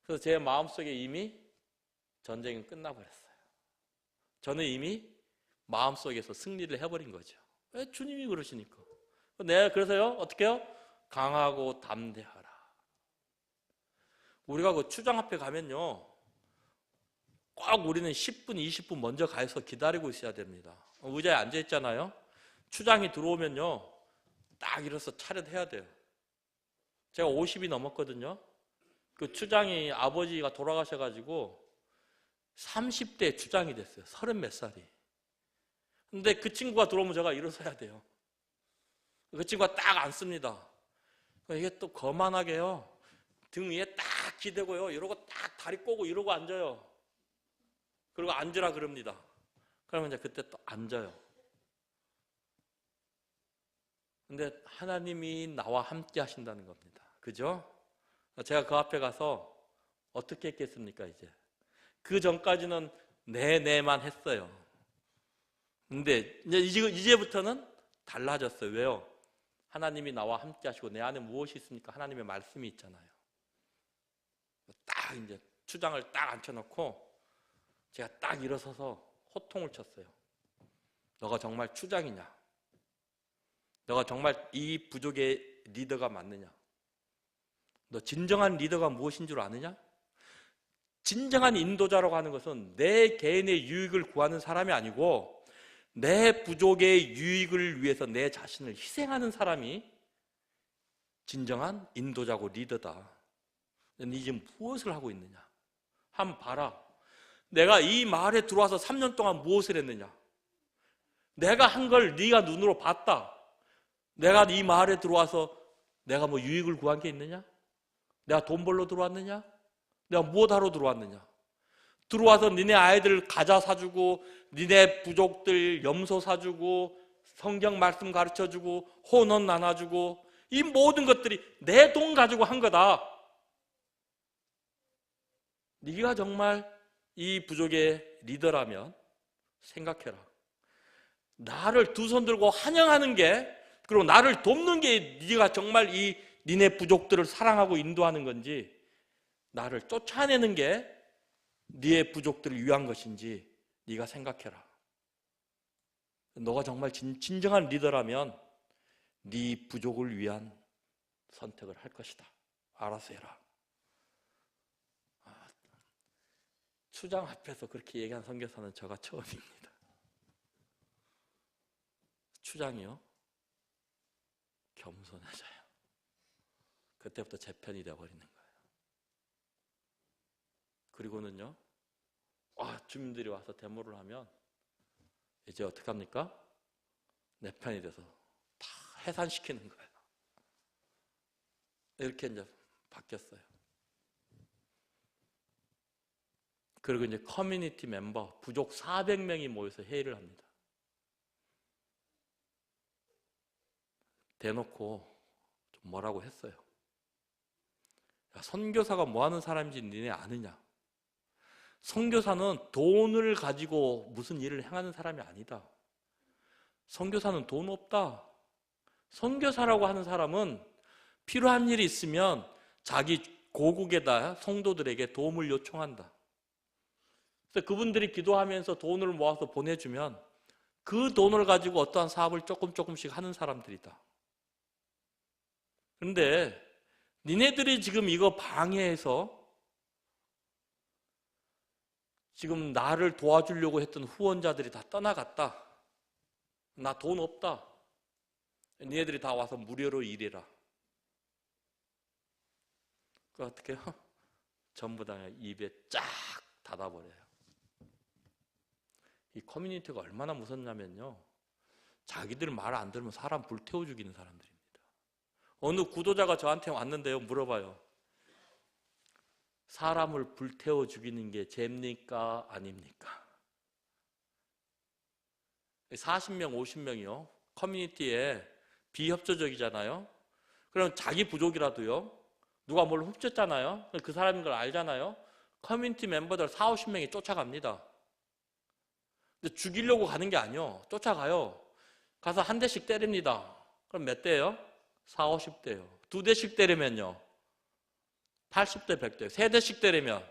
그래서 제 마음속에 이미 전쟁은 끝나버렸어요. 저는 이미 마음속에서 승리를 해버린 거죠. 왜? 주님이 그러시니까. 내가 그래서요 어떻게 해요? 강하고 담대하라. 우리가 그 추장 앞에 가면요 꼭 우리는 10분 20분 먼저 가서 기다리고 있어야 됩니다. 의자에 앉아 있잖아요. 추장이 들어오면요 딱 일어서 차렷해야 돼요. 제가 50이 넘었거든요. 그 추장이 아버지가 돌아가셔가지고 30대 추장이 됐어요. 30 몇 살이. 근데 그 친구가 들어오면 제가 일어서야 돼요. 그 친구가 딱 앉습니다. 이게 또 거만하게요 등 위에 딱 기대고요 이러고 딱 다리 꼬고 이러고 앉아요. 그리고 앉으라 그럽니다. 그러면 이제 그때 또 앉아요. 근데 하나님이 나와 함께 하신다는 겁니다. 그죠? 제가 그 앞에 가서 어떻게 했겠습니까? 이제 그 전까지는 네만 했어요. 근데 이제부터는 달라졌어요. 왜요? 하나님이 나와 함께 하시고 내 안에 무엇이 있습니까? 하나님의 말씀이 있잖아요. 딱 이제 추장을 딱 앉혀놓고 제가 딱 일어서서 호통을 쳤어요. 너가 정말 추장이냐? 너가 정말 이 부족의 리더가 맞느냐? 너 진정한 리더가 무엇인 줄 아느냐? 진정한 인도자라고 하는 것은 내 개인의 유익을 구하는 사람이 아니고 내 부족의 유익을 위해서 내 자신을 희생하는 사람이 진정한 인도자고 리더다. 네 지금 무엇을 하고 있느냐? 한번 봐라. 내가 이 마을에 들어와서 3년 동안 무엇을 했느냐? 내가 한 걸 네가 눈으로 봤다. 내가 이 마을에 들어와서 내가 뭐 유익을 구한 게 있느냐? 내가 돈 벌러 들어왔느냐? 내가 무엇하러 들어왔느냐? 들어와서 니네 아이들 과자 사주고 니네 부족들 염소 사주고 성경 말씀 가르쳐주고 혼원 나눠주고 이 모든 것들이 내 돈 가지고 한 거다. 네가 정말 이 부족의 리더라면 생각해라. 나를 두 손 들고 환영하는 게, 그리고 나를 돕는 게 네가 정말 이 니네 부족들을 사랑하고 인도하는 건지, 나를 쫓아내는 게 네의 부족들을 위한 것인지 네가 생각해라. 너가 정말 진정한 리더라면 네 부족을 위한 선택을 할 것이다. 알아서 해라. 추장 앞에서 그렇게 얘기한 선교사는 저가 처음입니다. 추장이요? 겸손해져요. 그때부터 제 편이 되어버리는 거예요. 그리고는요, 주민들이 와서 데모를 하면 이제 어떻게 합니까? 내 편이 돼서 다 해산시키는 거예요. 이렇게 이제 바뀌었어요. 그리고 이제 커뮤니티 멤버, 부족 400명이 모여서 회의를 합니다. 대놓고 좀 뭐라고 했어요. 야, 선교사가 뭐 하는 사람인지 니네 아느냐? 선교사는 돈을 가지고 무슨 일을 행하는 사람이 아니다. 선교사는 돈 없다. 선교사라고 하는 사람은 필요한 일이 있으면 자기 고국에다 성도들에게 도움을 요청한다. 그래서 그분들이 기도하면서 돈을 모아서 보내주면 그 돈을 가지고 어떠한 사업을 조금씩 하는 사람들이다. 그런데 니네들이 지금 이거 방해해서 지금 나를 도와주려고 했던 후원자들이 다 떠나갔다. 나 돈 없다. 니네들이 다 와서 무료로 일해라. 그 어떻게 해요? 전부 다 입에 쫙 닫아버려요. 이 커뮤니티가 얼마나 무섭냐면요, 자기들 말 안 들으면 사람 불태워 죽이는 사람들입니다. 어느 구도자가 저한테 왔는데요, 물어봐요. 사람을 불태워 죽이는 게 죄입니까? 아닙니까? 40명, 50명이요. 커뮤니티에 비협조적이잖아요. 그럼 자기 부족이라도요, 누가 뭘 훔쳤잖아요. 그 사람인 걸 알잖아요. 커뮤니티 멤버들 40, 50명이 쫓아갑니다. 근데 죽이려고 가는 게 아니요. 쫓아가요. 가서 한 대씩 때립니다. 그럼 몇 대예요? 40, 50대요. 두 대씩 때리면요, 80대, 100대. 세 대씩 때리면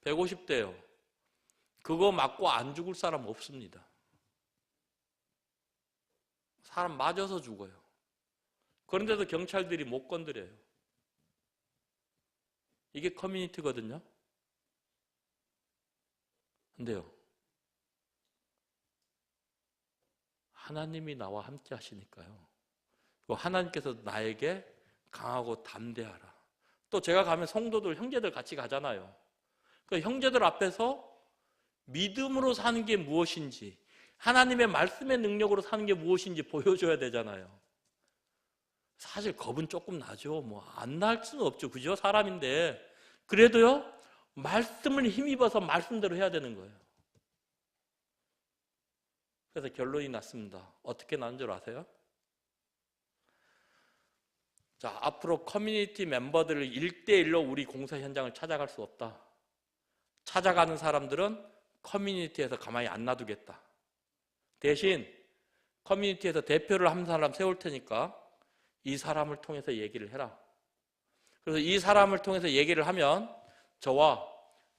150대요. 그거 맞고 안 죽을 사람 없습니다. 사람 맞아서 죽어요. 그런데도 경찰들이 못 건드려요. 이게 커뮤니티거든요. 근데요, 하나님이 나와 함께 하시니까요, 하나님께서 나에게 강하고 담대하라. 또 제가 가면 성도들, 형제들 같이 가잖아요. 그 형제들 앞에서 믿음으로 사는 게 무엇인지, 하나님의 말씀의 능력으로 사는 게 무엇인지 보여줘야 되잖아요. 사실 겁은 조금 나죠. 뭐 안 날 수는 없죠. 그죠? 사람인데. 그래도요, 말씀을 힘입어서 말씀대로 해야 되는 거예요. 그래서 결론이 났습니다. 어떻게 나는 줄 아세요? 자, 앞으로 커뮤니티 멤버들을 1대1로 우리 공사 현장을 찾아갈 수 없다. 찾아가는 사람들은 커뮤니티에서 가만히 안 놔두겠다. 대신 커뮤니티에서 대표를 한 사람 세울 테니까 이 사람을 통해서 얘기를 해라. 그래서 이 사람을 통해서 얘기를 하면 저와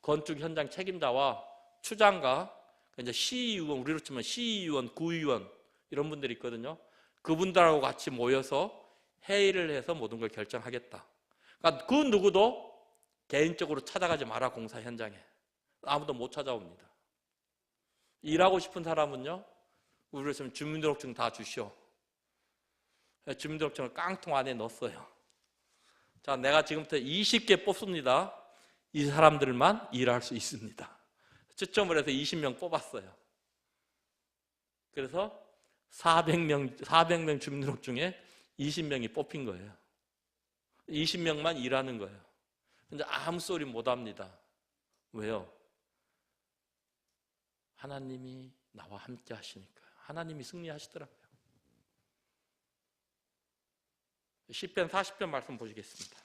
건축 현장 책임자와 추장과 이제 시의원, 우리로 치면 시의원, 구의원 이런 분들이 있거든요. 그분들하고 같이 모여서 회의를 해서 모든 걸 결정하겠다. 그러니까 그 누구도 개인적으로 찾아가지 마라. 공사 현장에 아무도 못 찾아옵니다. 일하고 싶은 사람은요, 우리로 치면 주민등록증 다 주시오. 주민등록증을 깡통 안에 넣었어요. 자, 내가 지금부터 20개 뽑습니다. 이 사람들만 일할 수 있습니다. 추첨을 해서 20명 뽑았어요. 그래서 400명 주민등록 중에 20명이 뽑힌 거예요. 20명만 일하는 거예요. 근데 아무 소리 못 합니다. 왜요? 하나님이 나와 함께 하시니까. 하나님이 승리하시더라고요. 시편 40편 말씀 보시겠습니다.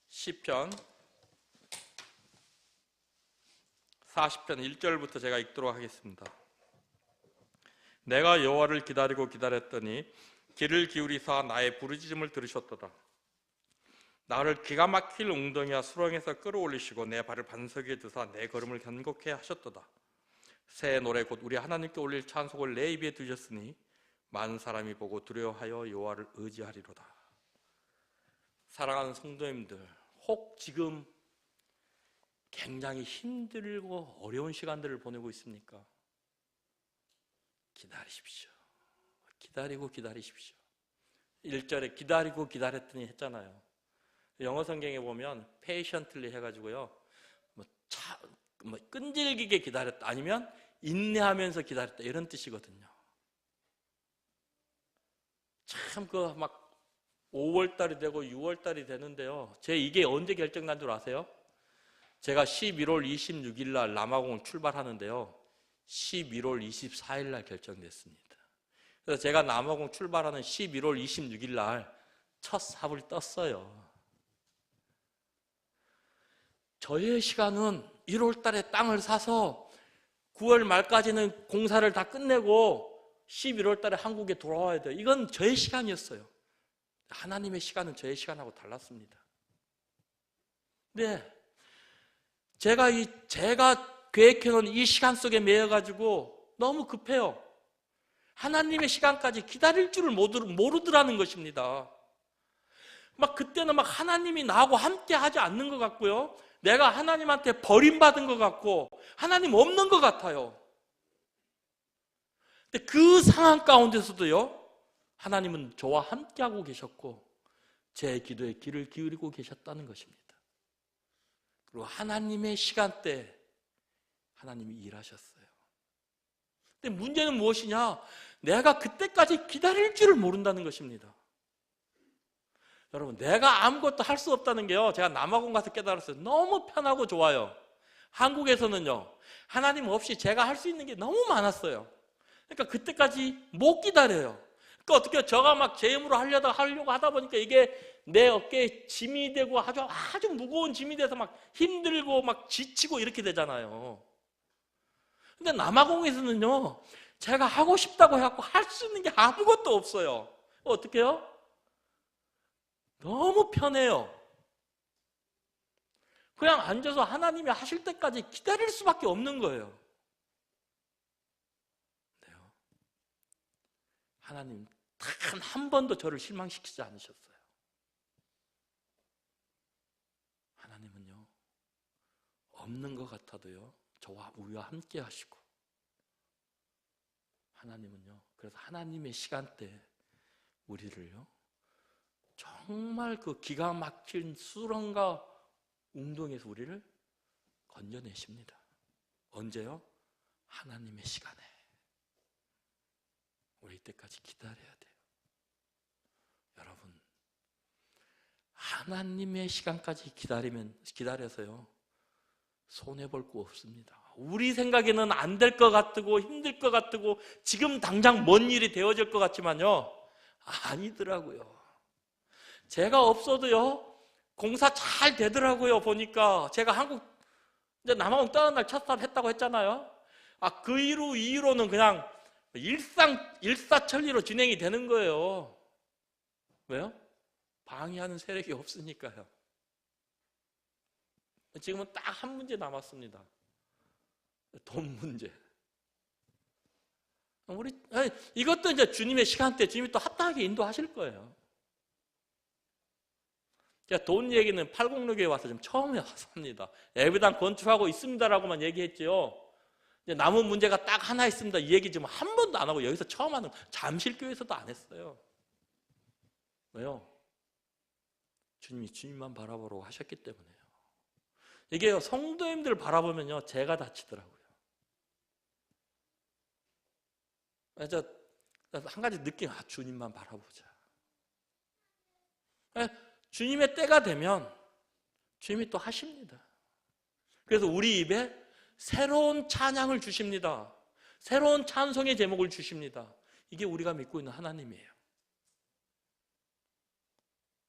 시편 40편 1절부터 제가 읽도록 하겠습니다. 내가 여호와를 기다리고 기다렸더니 귀를 기울이사 나의 부르짖음을 들으셨도다. 나를 기가 막힐 웅덩이와 수렁에서 끌어올리시고 내 발을 반석에 두사 내 걸음을 견고케 하셨도다. 새 노래 곧 우리 하나님께 올릴 찬송을 내 입에 두셨으니 많은 사람이 보고 두려워하여 여호와를 의지하리로다. 사랑하는 성도님들, 혹 지금 굉장히 힘들고 어려운 시간들을 보내고 있습니까? 기다리십시오. 기다리고 기다리십시오. 1절에 기다리고 기다렸더니 했잖아요. 영어 성경에 보면 patiently 해가지고요, 끈질기게 기다렸다, 아니면 인내하면서 기다렸다, 이런 뜻이거든요. 참 막 5월달이 되고 6월달이 되는데요, 이게 언제 결정난 줄 아세요? 제가 11월 26일 날 남아공을 출발하는데요, 11월 24일 날 결정됐습니다. 그래서 제가 남아공 출발하는 11월 26일 날 첫 삽을 떴어요. 저의 시간은 1월 달에 땅을 사서 9월 말까지는 공사를 다 끝내고 11월 달에 한국에 돌아와야 돼요. 이건 저의 시간이었어요. 하나님의 시간은 저의 시간하고 달랐습니다. 네, 제가 계획해놓은 이 시간 속에 매여가지고 너무 급해요. 하나님의 시간까지 기다릴 줄을 모르더라는 것입니다. 그때는 하나님이 나하고 함께 하지 않는 것 같고요, 내가 하나님한테 버림받은 것 같고 하나님 없는 것 같아요. 근데 그 상황 가운데서도요, 하나님은 저와 함께하고 계셨고 제 기도에 귀를 기울이고 계셨다는 것입니다. 그리고 하나님의 시간대 하나님이 일하셨어요. 근데 문제는 무엇이냐? 내가 그때까지 기다릴 줄을 모른다는 것입니다. 여러분, 내가 아무것도 할 수 없다는 게요, 제가 남아공 가서 깨달았어요. 너무 편하고 좋아요. 한국에서는요, 하나님 없이 제가 할 수 있는 게 너무 많았어요. 그러니까 그때까지 못 기다려요. 그러니까 어떻게 저가 제 힘으로 하려고 하다 보니까 이게 내 어깨에 짐이 되고 아주 무거운 짐이 돼서 힘들고 지치고 이렇게 되잖아요. 근데 남아공에서는요, 제가 하고 싶다고 해갖고 할 수 있는 게 아무것도 없어요. 어떻게 해요? 너무 편해요. 그냥 앉아서 하나님이 하실 때까지 기다릴 수밖에 없는 거예요. 하나님 단 한 번도 저를 실망시키지 않으셨어요. 하나님은요, 없는 것 같아도요, 저와 우리와 함께 하시고, 하나님은요, 그래서 하나님의 시간대 우리를요, 정말 그 기가 막힌 수렁과 웅덩이에서 우리를 건져내십니다. 언제요? 하나님의 시간에. 우리 때까지 기다려야 돼요. 여러분, 하나님의 시간까지 기다려서요, 손해볼 거 없습니다. 우리 생각에는 안 될 것 같고 힘들 것 같고 지금 당장 뭔 일이 되어질 것 같지만요, 아니더라고요. 제가 없어도요, 공사 잘 되더라고요. 보니까 제가 이제 남아공 떠난 날 첫 삽 했다고 했잖아요. 그 이후로는 그냥 일사천리로 진행이 되는 거예요. 왜요? 방해하는 세력이 없으니까요. 지금은 딱 한 문제 남았습니다. 돈 문제. 이것도 이제 주님의 시간대 주님이 또 합당하게 인도하실 거예요. 제가 돈 얘기는 팔공로교에 와서 좀 처음에 와서 합니다. 예배당 건축하고 있습니다라고만 얘기했죠. 이제 남은 문제가 딱 하나 있습니다. 이 얘기 지금 한 번도 안 하고 여기서 처음 하는 잠실교회에서도 안 했어요. 왜요? 주님이 주님만 바라보라고 하셨기 때문에요. 이게요, 성도님들 바라보면요, 제가 다치더라고요. 그래서 한 가지 느낌, 주님만 바라보자. 주님의 때가 되면 주님이 또 하십니다. 그래서 우리 입에 새로운 찬양을 주십니다. 새로운 찬송의 제목을 주십니다. 이게 우리가 믿고 있는 하나님이에요.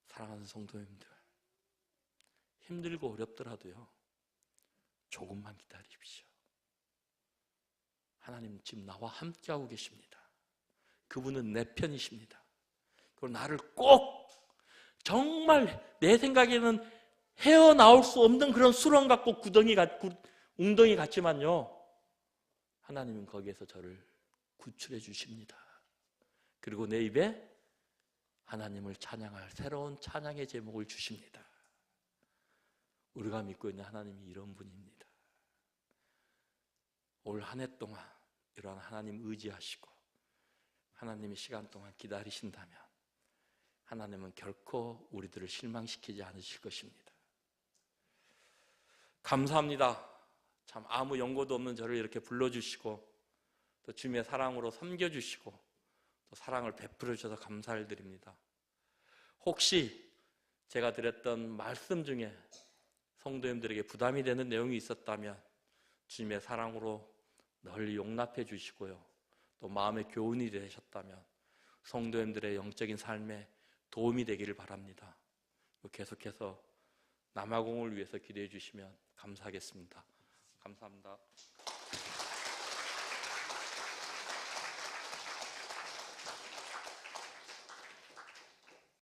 사랑하는 성도님들, 힘들고 어렵더라도요, 조금만 기다리십시오. 하나님 지금 나와 함께하고 계십니다. 그분은 내 편이십니다. 그리고 나를 꼭 정말 내 생각에는 헤어나올 수 없는 그런 수렁 같고 웅덩이 같지만요, 하나님은 거기에서 저를 구출해 주십니다. 그리고 내 입에 하나님을 찬양할 새로운 찬양의 제목을 주십니다. 우리가 믿고 있는 하나님이 이런 분입니다. 올 한 해 동안 이러한 하나님 의지하시고 하나님의 시간 동안 기다리신다면 하나님은 결코 우리들을 실망시키지 않으실 것입니다. 감사합니다. 참 아무 연고도 없는 저를 이렇게 불러주시고 또 주님의 사랑으로 섬겨주시고 또 사랑을 베풀어 주셔서 감사를 드립니다. 혹시 제가 드렸던 말씀 중에 성도님들에게 부담이 되는 내용이 있었다면 주님의 사랑으로 널리 용납해 주시고요, 또 마음의 교훈이 되셨다면 성도님들의 영적인 삶에 도움이 되기를 바랍니다. 계속해서 남아공을 위해서 기도해 주시면 감사하겠습니다. 감사합니다.